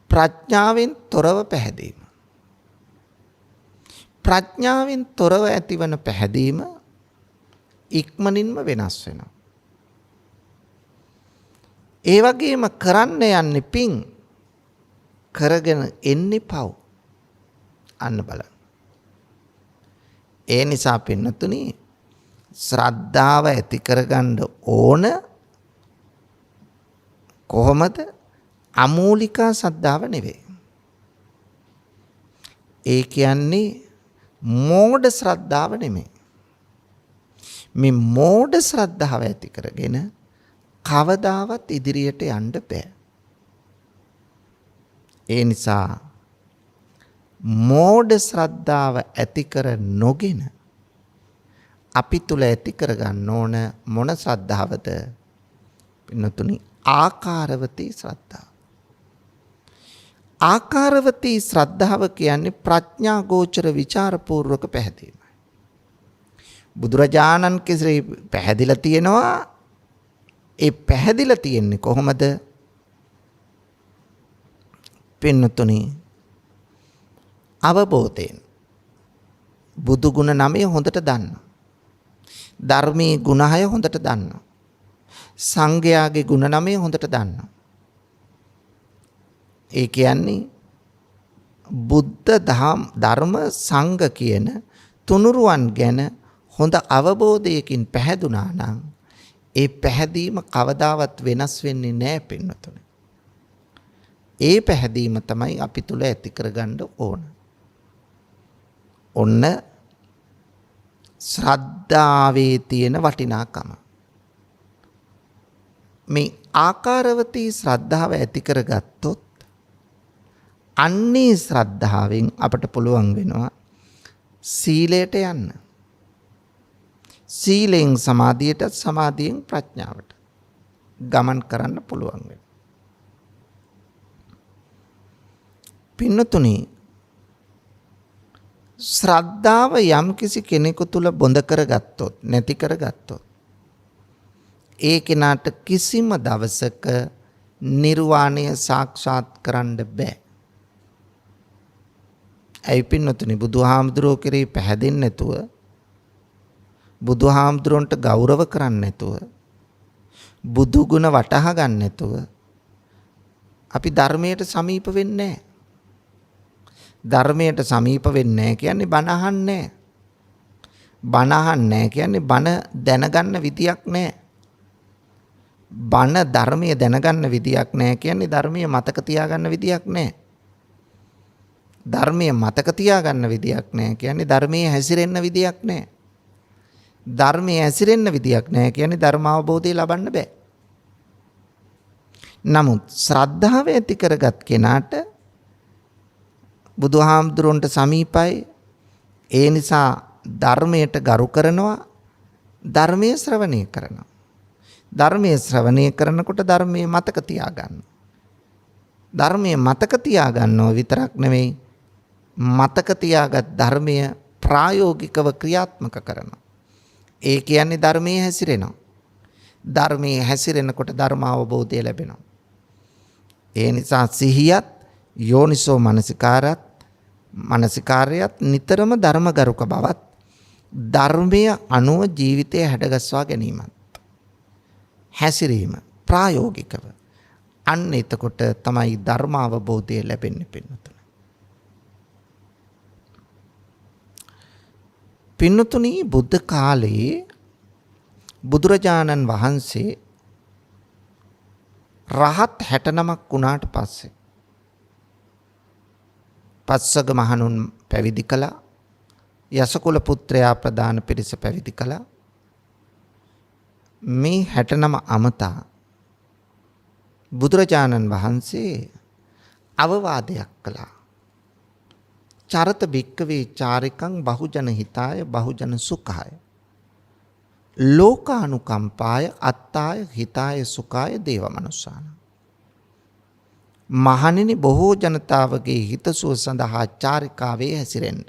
ප්‍රඥාවෙන් තොරව පැහැදීම. ප්‍රඥාවෙන් තොරව ඇතිවන පැහැදීම ඉක්මනින්ම වෙනස් වෙනවා. ඒ වගේම කරන්න යන්නේ පිං, කරගෙන එන්නේ පව්. අන්න බලන්න. ඒ නිසා පින්නතුනි ශ්‍රද්ධාව ඇති කරගන්න ඕන කොහොමද? අමූලිකා ශ්‍රද්ධාව නෙවෙයි. ඒ කියන්නේ මෝඩ ශ්‍රද්ධාව නෙමෙයි. මේ මෝඩ ශ්‍රද්ධාව ඇති කරගෙන කවදාවත් ඉදිරියට යන්න බෑ. ඒ නිසා මෝඩ ශ්‍රද්ධාව ඇති කර නොගෙන අපි තුල ඇති කරගන්න ඕන මොන ශ්‍රද්ධාවද? පින්නතුනි ආකාරවතී ශ්‍රද්ධාව. ආකාරවතී ශ්‍රද්ධාව කියන්නේ ප්‍රඥා ගෝචර විචාරපූර්වක පැහැදීමයි. බුදුරජාණන් කෙරෙහි පැහැදිලා තියෙනවා. ඒ පැහැදිලා තියෙන්නේ කොහොමද? පින්නතුනි අවබෝධයෙන් බුදු ගුණ 9 හොඳට දන්නවා. ධර්මයේ ගුණ 6 හොඳට දන්නවා. සංඝයාගේ ගුණ 9 හොඳට දන්නවා. ඒ කියන්නේ බුද්ධ ධර්ම සංඝ කියන තුනුරුවන් ගැන හොඳ අවබෝධයකින් පැහැදුනා නම් ඒ පැහැදීම කවදාවත් වෙනස් වෙන්නේ නැහැ පින්නතුනි. ඒ පැහැදීම තමයි අපි තුල ඇති කරගන්න ඕන. ඔන්න ශ්‍රද්ධාවේ තියෙන වටිනාකම. මේ ආකාරවතී ශ්‍රද්ධාව ඇති කරගත්තොත් අන්නේ ශ්‍රද්ධාවෙන් අපට පුළුවන් වෙනවා සීලයට යන්න. සීලෙන් සමාධියට, සමාධියෙන් ප්‍රඥාවට ගමන් කරන්න පුළුවන් වෙනවා. පින්නතුනි ශ්‍රද්ධාව යම් කිසි කෙනෙකු තුල බොඳ කරගත්තොත්, නැති කරගත්තොත් ඒ කෙනාට කිසිම දවසක නිර්වාණය සාක්ෂාත් කරන්න බෑ. ඇයි පින්නතුනි බුදුහාමුදුරුවෝ කෙරෙහි පැහැදෙන්නේ නැතුව, බුදුහාමුදුරන්ට ගෞරව කරන්නේ නැතුව, බුදු ගුණ වටහා ගන්න නැතුව අපි ධර්මයට සමීප වෙන්නේ නැහැ. ධර්මයට සමීප වෙන්නේ නැහැ කියන්නේ බණ අහන්නේ නැහැ. බණ අහන්නේ නැහැ කියන්නේ බණ දැනගන්න විදියක් නැහැ. බණ ධර්මයේ දැනගන්න විදියක් නැහැ කියන්නේ ධර්මයේ මතක තියාගන්න විදියක් නැහැ. ධර්මයේ මතක තියාගන්න විදියක් නැහැ කියන්නේ ධර්මයේ හැසිරෙන්න විදියක් නැහැ. ධර්මයේ හැසිරෙන්න විදියක් නැහැ කියන්නේ ධර්ම අවබෝධය ලබන්න බෑ. නමුත් ශ්‍රද්ධාව ඇති කරගත් කෙනාට බුදුහාමුදුරන්ට සමීපයි. ඒ නිසා ධර්මයට ගරු කරනවා, ධර්මයේ ශ්‍රවණය කරනවා. ධර්මයේ ශ්‍රවණය කරනකොට ධර්මයේ මතක තියාගන්න. ධර්මයේ මතක තියාගන්නව විතරක් නෙවෙයි, මතක තියාගත් ධර්මය ප්‍රායෝගිකව ක්‍රියාත්මක කරනවා. ඒ කියන්නේ ධර්මයේ හැසිරෙනවා. ධර්මයේ හැසිරෙනකොට ධර්ම අවබෝධය ලැබෙනවා. ඒ නිසා සිහියත් යෝනිසෝ මනසිකාරයත් නිතරම ධර්මගරුක බවත්, ධර්මය අනුව ජීවිතය හැඩගස්වා ගැනීමත්, හැසිරීම ප්‍රායෝගිකව. අන්න එතකොට තමයි ධර්ම අවබෝධය ලැබෙන්නේ පින්නතුනි. පින්නතුනි බුද්ධ කාලයේ බුදුරජාණන් වහන්සේ රහත් 69ක් වුණාට පස්සේ පස්සග මහණුන් පැවිදි කළා. යසකුල පුත්‍රයා ප්‍රධාන පිරිස පැවිදි කළා. මේ 69 අමතා බුදුරජාණන් වහන්සේ අවවාදයක් කළා. චරත භික්කවේ චාරිකං බහුජන හිතාය බහුජන සුඛාය ලෝකානුකම්පාය අත්තාය හිතාය සුඛාය දේවමනුස්සාන. මහණෙනි බොහෝ ජනතාවගේ හිතසුව සඳහා චාරිකාවේ හැසිරෙන්න.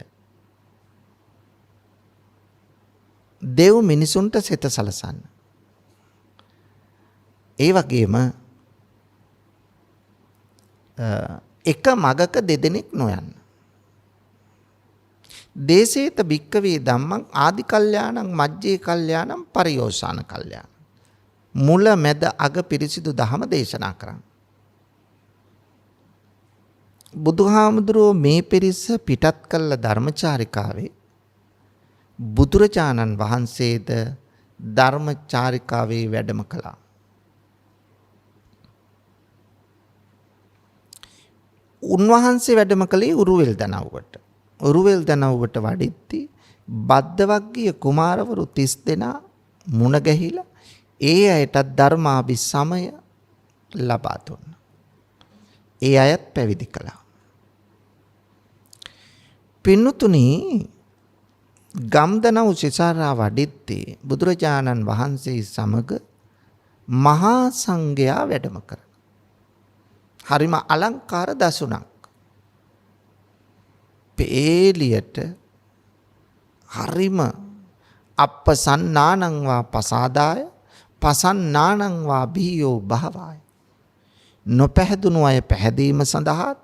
දෙව් මිනිසුන්ට සිත සලසන්න. ඒ වගේම එක මගක දෙදෙනෙක් නොයන්න. දේශේත භික්කවේ ධම්මං ආදි කල්යාණං මජ්ජේ කල්යාණං පරියෝසాన කල්යාණං. මුල මැද අග පිරිසිදු දහම දේශනා කරන්න. බුදුහාමුදුරුවෝ මේ පිරිස පිටත් කළ ධර්මචාරිකාවේ බුදුරජාණන් වහන්සේද ධර්මචාරිකාවේ වැඩම කළා. උන්වහන්සේ වැඩම කළේ උරුවෙල් දනව්වට. උරුවෙල් දනව්වට වඩිද්දී බද්දවග්ගීය කුමාරවරු 30 දෙනා මුණ ගැහිලා ඒ අයටත් ධර්මාභිසමය ලබා දුන්නා. ඒ අයත් පැවිදි කළා. පින්නුතුනි ගම්දනව් සිසාරා වඩිද්දී බුදුරජාණන් වහන්සේ සමග මහා සංඝයා වැඩම කරා. හරිම අලංකාර දසුණක්. පේලියට හරිම අප්පසන්නානං වා පසාදාය පසන්නානං වා බියෝ භාවාය. නොපැහැදුණු අය පැහැදීම සඳහාත්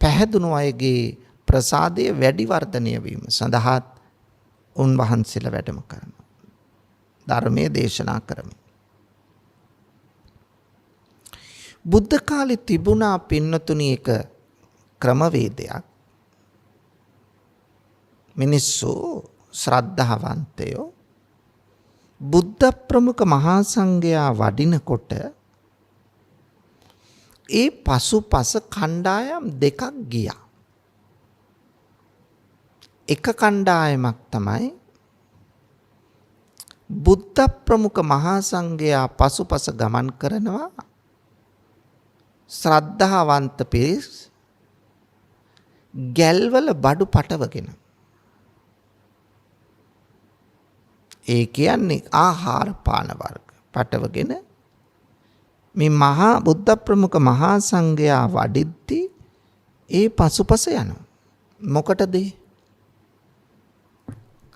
පැහැදුණු අයගේ ප්‍රසාදය වැඩි වර්ධනය වීම සඳහාත් උන්වහන්සේලා වැඩම කරනවා. ධර්මයේ දේශනා කරමින්. බුද්ධ කාලේ තිබුණා පින්නතුණි එක ක්‍රමවේදයක්. මිනිස්සු ශ්‍රද්ධාවන්තයෝ බුද්ධ ප්‍රමුඛ මහා සංඝයා වඩිනකොට ඒ පසුපස කණ්ඩායම් දෙකක් ගියා. එක කණ්ඩායමක් තමයි බුද්ධ ප්‍රමුඛ මහා සංඝයා පසුපස ගමන් කරනවා ශ්‍රද්ධාවන්ත පිරිස් ගැල්වල බඩු පටවගෙන. ඒ කියන්නේ ආහාර පාන වර්ග පටවගෙන මේ මහා බුද්ධ ප්‍රමුඛ මහා සංඝයා වඩිද්දී ඒ පසුපස යනවා. මොකටද?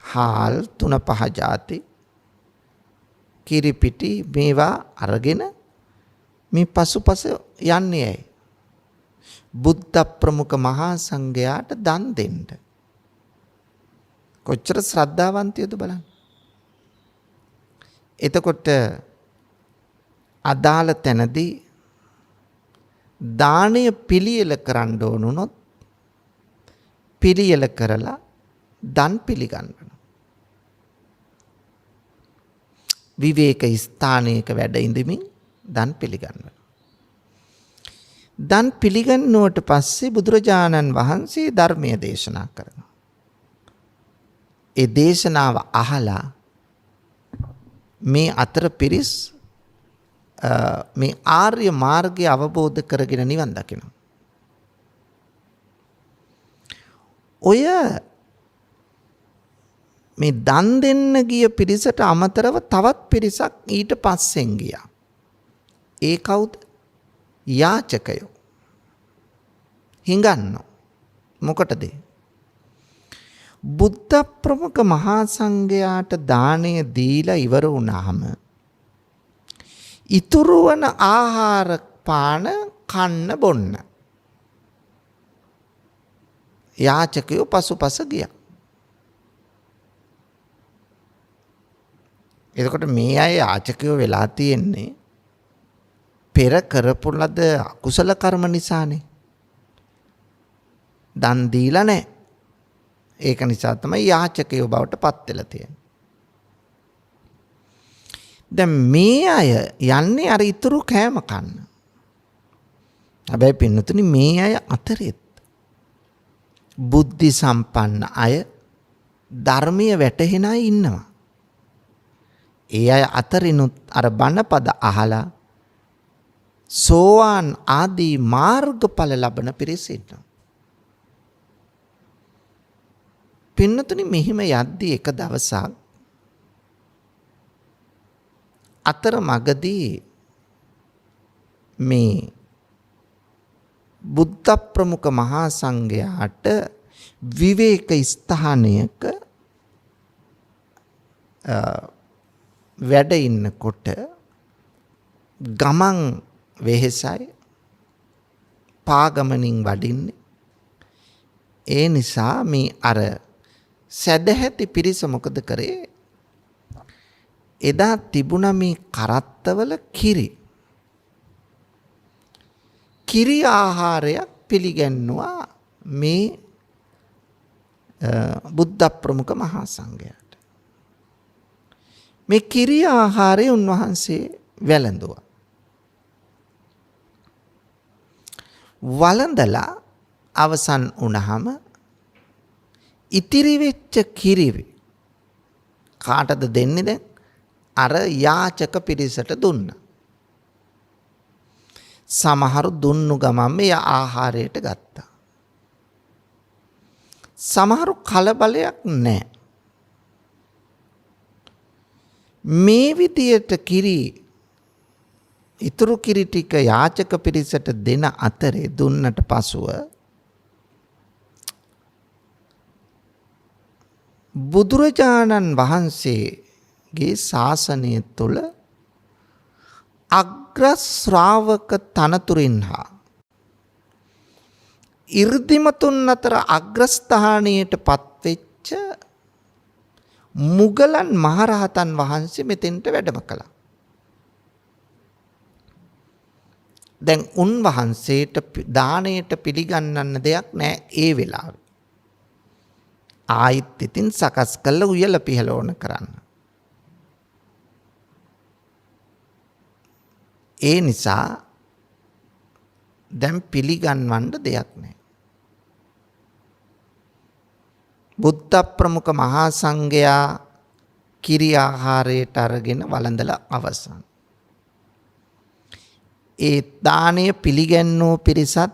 හාල් 3-5 ಜಾති කිරිපිටි මේවා අරගෙන මේ පසුපස යන්නේ ඇයි? බුද්ධ ප්‍රමුඛ මහා සංඝයාට දන් දෙන්න. කොච්චර ශ්‍රද්ධාවන්තයද බලන්න. එතකොට අදාළ තැනදී දානය පිළියෙල කරන්න ඕනුනොත් පිළියෙල කරලා දන් පිළිගන්නවා. විවේක ස්ථානයක වැඩ ඉඳමින් දන් පිළිගන්නවා. දන් පිළිගන්නුවට පස්සේ බුදුරජාණන් වහන්සේ ධර්මය දේශනා කරනවා. ඒ දේශනාව අහලා මේ අතර පිරිස් මේ ආර්ය මාර්ගය අවබෝධ කරගෙන නිවන් දකිනවා. ඔය මේ දන් දෙන්න ගිය පිරිසට අමතරව තවත් පිරිසක් ඊට පස්සෙන් ගියා. ඒ කවුද? යාචකයෝ. හිඟන්නෝ. මොකටද? බුද්ධ ප්‍රමුඛ මහා සංඝයාට දාණය දීලා ඉවර වුණාම ඉතුරු වන ආහාර පාන කන්න බොන්න යාචකයෝ පසුපස ගියා. එතකොට මේ අය යාචකයෝ වෙලා තියෙන්නේ පෙර කරපු ලද අකුසල කර්ම නිසානේ. දන් දීලා නැහැ. ඒක නිසා තමයි යාචකයෝ බවට පත් වෙලා තියෙන්නේ. දැන් මේ අය යන්නේ අර ඉතුරු කෑම කන්න. හැබැයි පින්නතුනි මේ අය අතරෙත් බුද්ධි සම්පන්න අය ධර්මීය වැටහෙන අය ඉන්නවා. ඒ අය අතරිනුත් අර බණපද අහලා සෝවාන් ආදී මාර්ගඵල ලබන පිරිස ඉන්නවා. පින්නතුනි මෙහිම යද්දී එක දවසක් අතර මගදී මේ බුද්ධ ප්‍රමුඛ මහා සංඝයාට විවේක ස්ථානයක වැඩ ඉන්නකොට ගමන් වෙහෙසයි පාගමනින් වඩින්නේ. ඒ නිසා මේ අර සැදැහැති පිරිස මොකද කරේ? එදා තිබුණ මේ කරත්තවල කිරි ආහාරයක් පිළිගන්නවා මේ බුද්ධ ප්‍රමුඛ මහා සංඝයාට. මේ කිරි ආහාරය උන්වහන්සේ වැළඳුවා. වළඳලා අවසන් වුණාම ඉතිරි වෙච්ච කිරි කාටද දෙන්නේ දැන්? අර යාචක පිරිසට දුන්නා. සමහරු දුන්නු ගමන් මේ ආහාරයට ගත්තා. සමහරු කලබලයක් නැහැ. මේ විදියට ඉතුරු කිරි ටික යාචක පිරිසට දෙන අතරේ දුන්නට පසුව බුදුරජාණන් වහන්සේගේ ශාසනය තුළ අග්‍ර ශ්‍රාවක තනතුරින් හා 이르දිමතුන් අතර අග්‍රස්ථානයට පත්වෙච්ච මුගලන් මහරහතන් වහන්සේ මෙතෙන්ට වැඩම කළා. දැන් උන්වහන්සේට දාණයට පිළිගන්නන්න දෙයක් නැහැ ඒ වෙලාවේ. ආයිත් ඉතින් සකස් කළ උයල පිහල ඕන කරන්න. ඒ නිසා දැන් පිළිගන්වන්න දෙයක් නැහැ. බුද්ධ ප්‍රමුඛ මහා සංඝයා කිරි ආහාරයට අරගෙන වළඳලා අවසන්. ඒ දාණය පිළිගන්නෝ පිරිසත්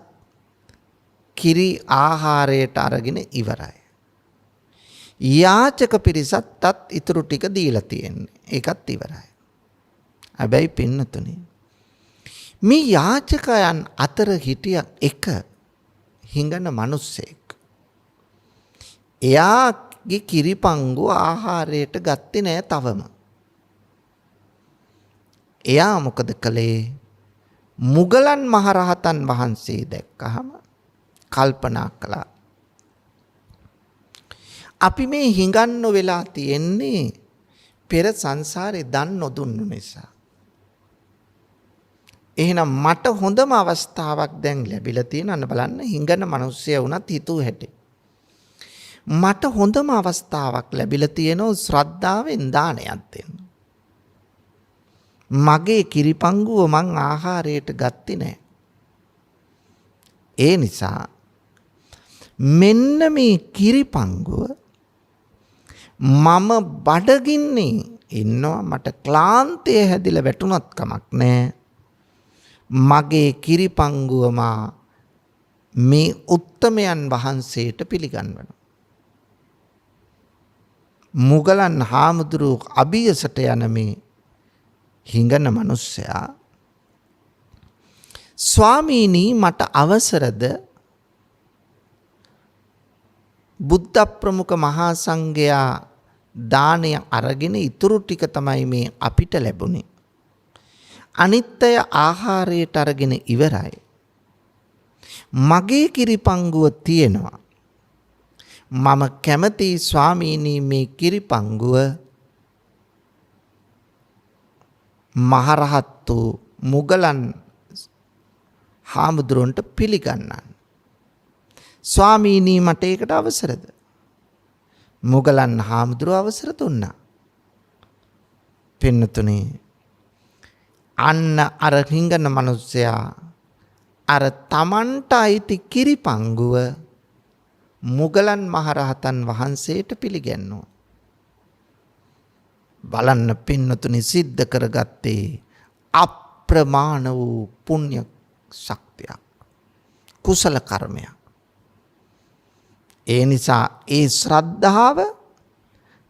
කිරි ආහාරයට අරගෙන ඉවරයි. යාචක පිරිසත් ඉතුරු ටික දීලා තියෙන්නේ. ඒකත් ඉවරයි. හැබැයි පින්නතුනි මේ යාචකයන් අතර හිටිය එක හිඟන මිනිස්සෙක්. එයාගේ කිරිපංගු ආහාරයට ගත්තේ නෑ තවම. එයා මොකද කළේ? මුගලන් මහරහතන් වහන්සේ දැක්කහම කල්පනා කළා. අපි මේ හිඟන්න වෙලා තියෙන්නේ පෙර සංසාරේ දන් නොදුන්නු නිසා. එහෙනම් මට හොඳම අවස්ථාවක් දැන් ලැබිලා තියෙනවා බලන්න හිඟන මිනිස්සයා වුණත් හිතුව හැටි. මට හොඳම අවස්ථාවක් ලැබිලා තියෙනවා ශ්‍රද්ධාවෙන් දානයක් දෙන්න. මගේ කිරිපංගුව මං ආහාරයට ගත්තේ නැහැ. ඒ නිසා මෙන්න මේ කිරිපංගුව මම බඩගින්නේ ඉන්නවා මට ක්ලාන්තය හැදිලා වැටුණත් කමක් නැහැ. මගේ කිරිපංගුව මේ උත්තමයන් වහන්සේට පිළිගන්වනවා. මුගලන් හාමුදුරුවෝ අභියසට යන මේ හිඟන මිනිස්සයා ස්වාමීනි මට අවසරද බුද්ධ ප්‍රමුඛ මහා සංඝයා දානය අරගෙන ඉතුරු ටික තමයි මේ අපිට ලැබුණේ. අනිත්‍ය ආහාරයට අරගෙන ඉවරයි. මගේ කිරිපංගුව තියෙනවා. මම කැමති ස්වාමීනි මේ කිරිපංගුව මහරහත් වූ මුගලන් හාමුදුරුවන්ට පිළිගන්නන්න. ස්වාමීනි මට ඒකට අවසරද? මුගලන් හාමුදුරුව අවසර දුන්නා. පින්නතුනේ අන්න අර හිඟන මිනිස්සයා අර තමන්ට අයිති කිරිපංගුව මුගලන් මහරහතන් වහන්සේට පිළිගැන්නුවා. බලන්න පින්නතුනි සිද්ධ කරගත්තේ අප්‍රමාණ වූ පුණ්‍ය ශක්තියක්, කුසල කර්මයක්. ඒ නිසා ඒ ශ්‍රද්ධාව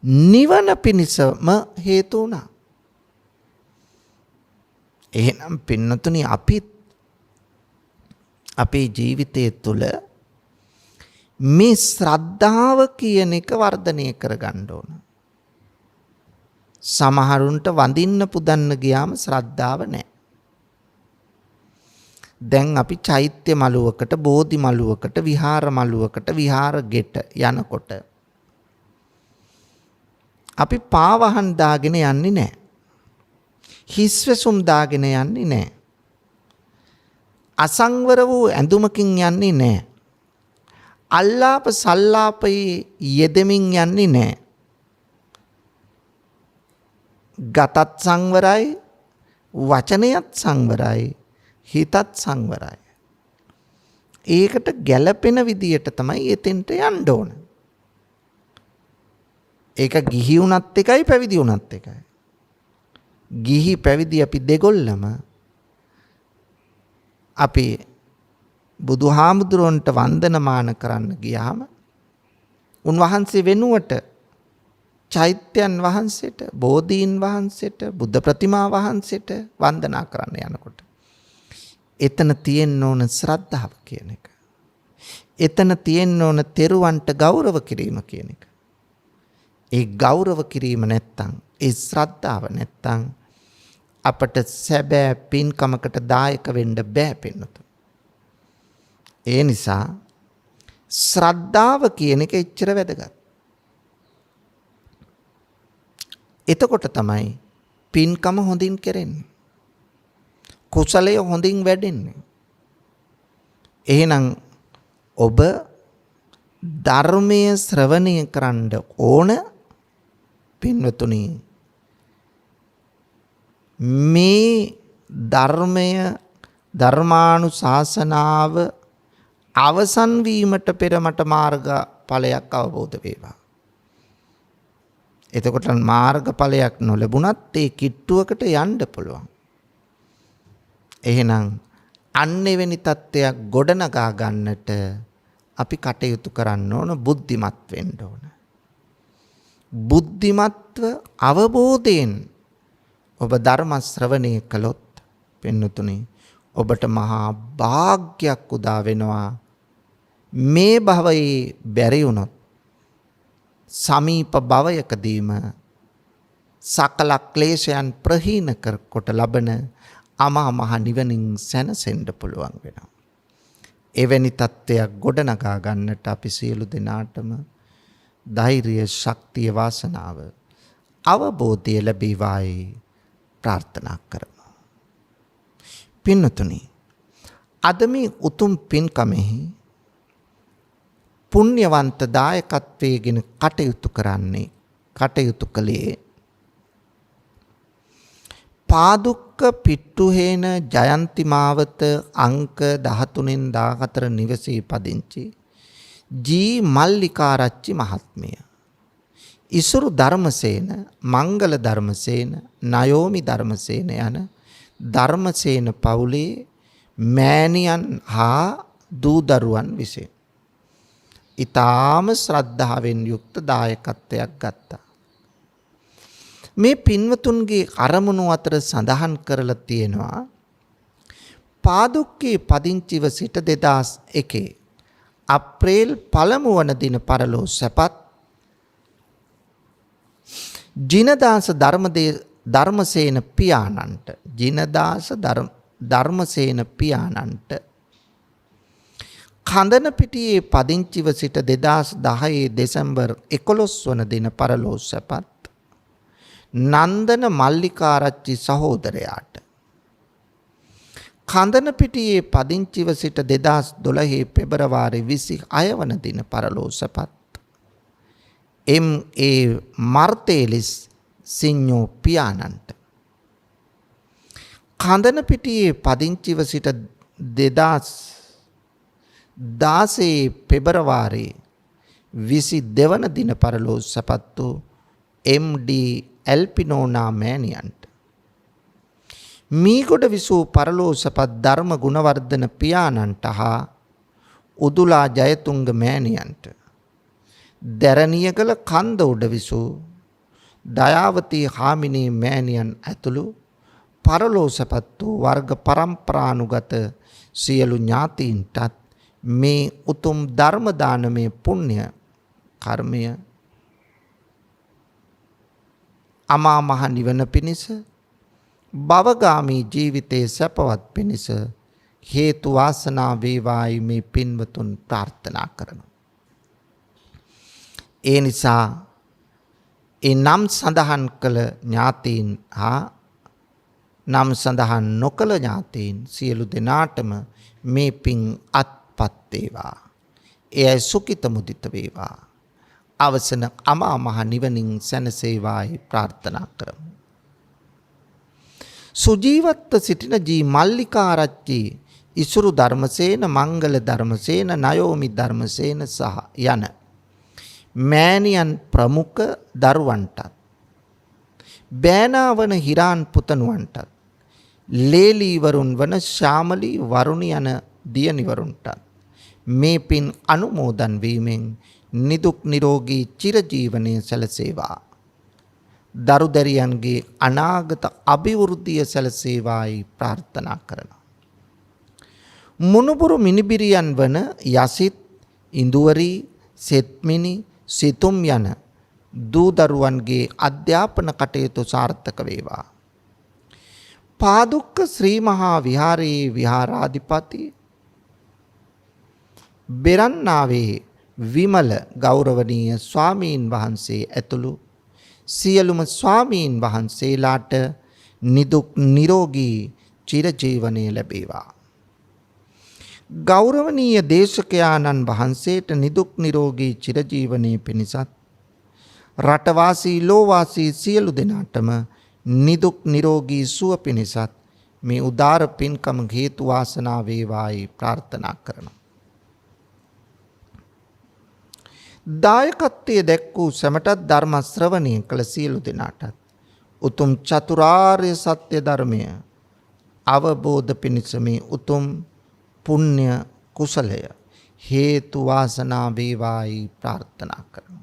නිවන පිණිසම හේතු වුණා. එහෙනම් පින්නතුනි අපිත් අපේ ජීවිතය තුළ මේ ශ්‍රද්ධාව කියන එක වර්ධනය කරගන්න ඕන. සමහරුන්ට වඳින්න පුදන්න ගියාම ශ්‍රද්ධාව නැහැ. දැන් අපි චෛත්‍ය මළුවකට, බෝධි මළුවකට, විහාර මළුවකට, විහාර ගෙට යනකොට අපි පාවහන් දාගෙන යන්නේ නැහැ. හිස්වැසුම් දාගෙන යන්නේ නැහැ. අසංවර වූ ඇඳුමකින් යන්නේ නැහැ. අල්ලාප සල්ලාපයේ යෙදෙමින් යන්නේ නැහැ. ගතත් සංවරයි, වචනයත් සංවරයි, හිතත් සංවරයි. ඒකට ගැළපෙන විදියට තමයි එතෙන්ට යන්න ඕන. ඒක ගිහි වුණත් එකයි, පැවිදි වුණත් එකයි. ගිහි පැවිදි අපි දෙගොල්ලම අපි බුදුහාමුදුරන්ට වන්දනමාන කරන්න ගියාම උන්වහන්සේ වෙනුවට චෛත්‍යයන් වහන්සේට, බෝධීන් වහන්සේට, බුද්ධ ප්‍රතිමා වහන්සේට වන්දනා කරන්න යනකොට එතන තියෙන්න ඕන ශ්‍රද්ධාව කියන එක. එතන තියෙන්න ඕන තෙරුවන්ට ගෞරව කිරීම කියන එක. ඒ ගෞරව කිරීම නැත්තම්, ඒ ශ්‍රද්ධාව නැත්තම් අපට සැබෑ පින්කමකට දායක වෙන්න බෑ පින්නතු. ඒ නිසා ශ්‍රද්ධාව කියන එක එච්චර වැදගත්. එතකොට තමයි පින්කම හොඳින් කෙරෙන්නේ. කුසලය හොඳින් වැඩෙන්නේ. එහෙනම් ඔබ ධර්මයේ ශ්‍රවණය කරන්න ඕන පින්වතුනි. මේ ධර්මය, ධර්මානුශාසනාව අවසන් වීමට පෙර මට මාර්ගඵලයක් අවබෝධ වේවා. එතකොට මාර්ගඵලයක් නොලැබුණත් ඒ කිට්ටුවකට යන්න පුළුවන්. එහෙනම් අන්න එවැනි තත්ත්වයක් ගොඩනගා ගන්නට අපි කටයුතු කරන්න ඕන, බුද්ධිමත් වෙන්න ඕන. බුද්ධිමත්ව අවබෝධයෙන් ඔබ ධර්ම ශ්‍රවණය කළොත් පින්නතුනි ඔබට මහා වාග්යක් උදා වෙනවා. මේ භවයේ බැරි වුණොත් සමීප භවයකදීම සකල ක්ලේශයන් ප්‍රහීන කොට ලබන අමා මහ නිවනින් සැනසෙන්න පුළුවන් වෙනවා. එවැනි තත්ත්වයක් ගොඩනගා ගන්නට අපි සියලු දෙනාටම ධෛර්ය, ශක්තිය, වාසනාව, අවබෝධය ලැබේවායි ප්‍රාර්ථනා කරමු. පින්නතුනි, අද මේ උතුම් පින්කමෙහි පුණ්‍යවන්ත දායකත්වයෙන් කටයුතු කළේ පාදුක්ක පිට්ටුහේන ජයන්ති මාවත අංක 13න් 14 නිවසේ පදිංචි ජී මල්ලිකාරච්චි මහත්මිය, ඉසුරු ධර්මසේන, මංගල ධර්මසේන, නයෝමි ධර්මසේන යන ධර්මසේන පවුලේ මෑණියන් හා දූ දරුවන් විසින් ඊටාම ශ්‍රද්ධාවෙන් යුක්ත දායකත්වයක් ගත්තා. මේ පින්වතුන්ගේ අරමුණු අතර සඳහන් කරලා තියෙනවා පාදුක්කේ පදිංචිව සිට 2001 අප්‍රේල් 1 වන දින පරලෝ සැපත් ජිනදාස ධර්මසේන පියාණන්ට, ජිනදාස ධර්මසේන පියාණන්ට කඳනපිටියේ පදිංචිව සිට 2010 දෙසැම්බර් 11 වන දින පරලෝ සැපත් නන්දන මල්ලිකාරච්චි සහෝදරයාට, කඳනපිටියේ පදිංචිව සිට 2012 පෙබරවාරි 26 වන දින පරලෝ සැපත් M.A. මර්තේලිස් සිඤ්ඤෝ පියාණන්ට, කඳනපිටියේ පදිංචිව සිට 2016 පෙබරවාරි 22 වන දින පරලෝ සපත්තු MD ඇල්පිනෝනා මෑණියන්ට මීගොඩ විසූ පරලෝ සපත් ධර්ම ගුණවර්ධන පියාණන්ට හා උදුලා ජයතුංග මෑණියන්ට දැරණියගල කන්ද උඩ විසූ දයාවතී හාමිනේ මෑණියන් ඇතුළු පරලෝ සපත් වූ වර්ග පරම්පරානුගත සියලු ඥාතීන්ටත් මේ උතුම් ධර්ම දානමය පුණ්‍ය කර්මය අමා මහ නිවන පිණිස භවගාමී ජීවිතයේ සැපවත් පිණිස හේතු වාසනා වේවායි මේ පින්වතුන් ප්‍රාර්ථනා කරනවා. ඒ නිසා ඒ නම් සඳහන් කළ ඥාතීන් හා නම් සඳහන් නොකළ ඥාතීන් සියලු දෙනාටම මේ පින් අත්පත් වේවා. එය සුඛිත මුදිත වේවා. අවසන අමා මහ නිවනින් සැනසේවායි ප්‍රාර්ථනා කරමු. සුජීවත්ව සිටින ජී මල්ලිකාරච්චි ඉසුරු ධර්මසේන මංගල ධර්මසේන නයෝමි ධර්මසේන සහ යන මෑණියන් ප්‍රමුඛ දරුවන්ටත් බෑනාවන හිරාන් පුතණුවන්ටත් ලේලීවරුන් වන ශාමලී වරුණි යන දියණිවරුන්ටත් මේ පින් අනුමෝදන් වීමෙන් නිදුක් නිරෝගී චිරජීවනයේ සැලසේවා. දරුදැරියන්ගේ අනාගත අභිවෘද්ධිය සැලසේවායි ප්‍රාර්ථනා කරනවා. මුණුබුරු මිනිබිරියන් වන යසිත්, ඉඳුවරී, සෙත්මිනි, සිතුම් යන දූ දරුවන්ගේ අධ්‍යාපන කටයුතු සාර්ථක වේවා. පාදුක්ක ශ්‍රී මහා විහාරයේ විහාරාධිපති බෙරන්නාවේ විමල ගෞරවනීය ස්වාමීන් වහන්සේ ඇතුළු සියලුම ස්වාමීන් වහන්සේලාට නිදුක් නිරෝගී චිරජීවනය ලැබේවා. ගෞරවනීය දේශකයාණන් වහන්සේට නිදුක් නිරෝගී චිරජීවනයේ පිණිසත් රටවාසී ලෝවාසී සියලු දෙනාටම නිදුක් නිරෝගී සුව පිණිසත් මේ උදාර පින්කම හේතු වාසනා වේවායි ප්‍රාර්ථනා කරනවා. දායකත්වයේ දැක් වූ සැමටත් ධර්ම ශ්‍රවණය කළ සියලු දෙනාටත් උතුම් චතුරාර්ය සත්‍ය ධර්මය අවබෝධ පිණිස මේ උතුම් පුණ්‍ය කුසලය හේතු වාසනා වේවායි ප්‍රාර්ථනා කරනවා.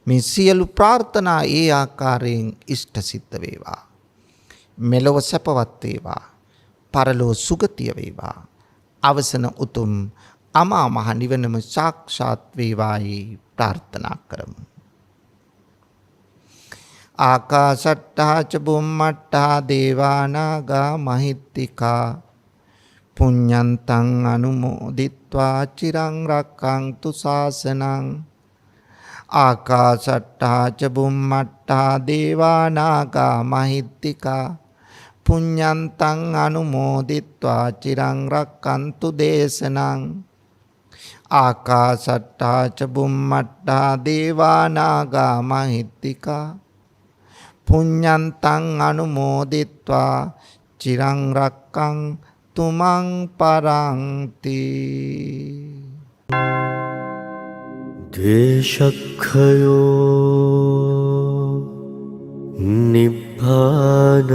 මේ සියලු ප්‍රාර්ථනා ඒ ආකාරයෙන් ඉෂ්ට සිද්ධ වේවා. මෙලොව සැපවත් වේවා. පරලොව සුගතිය වේවා. අවසන උතුම් අමා මහ නිවනම සාක්ෂාත් වේවායි ප්‍රාර්ථනා කරමු. ආකාශට්ටා ච බුම්මට්ටා දේවානාගා මහිත්‍තිකා පුඤ්ඤන්තං අනුමෝදිත්වා චිරං රක්ඛන්තු ශාසනං. ආකාශට්ටා ච බුම්මට්ටා දේවානාගා මහිත්‍තිකා පුඤ්ඤන්තං අනුමෝදිත්වා චිරං රක්ඛන්තු දේශනං. ආකාශට්ටා ච බුම්මට්ටා දේවානාගා මහිත්‍තිකා පුඤ්ඤන්තං අනුමෝදිත්වා චිරං රක්ඛන්තු මං පරන්ති. ද්වේෂක්ඛයෝ නිබ්බානං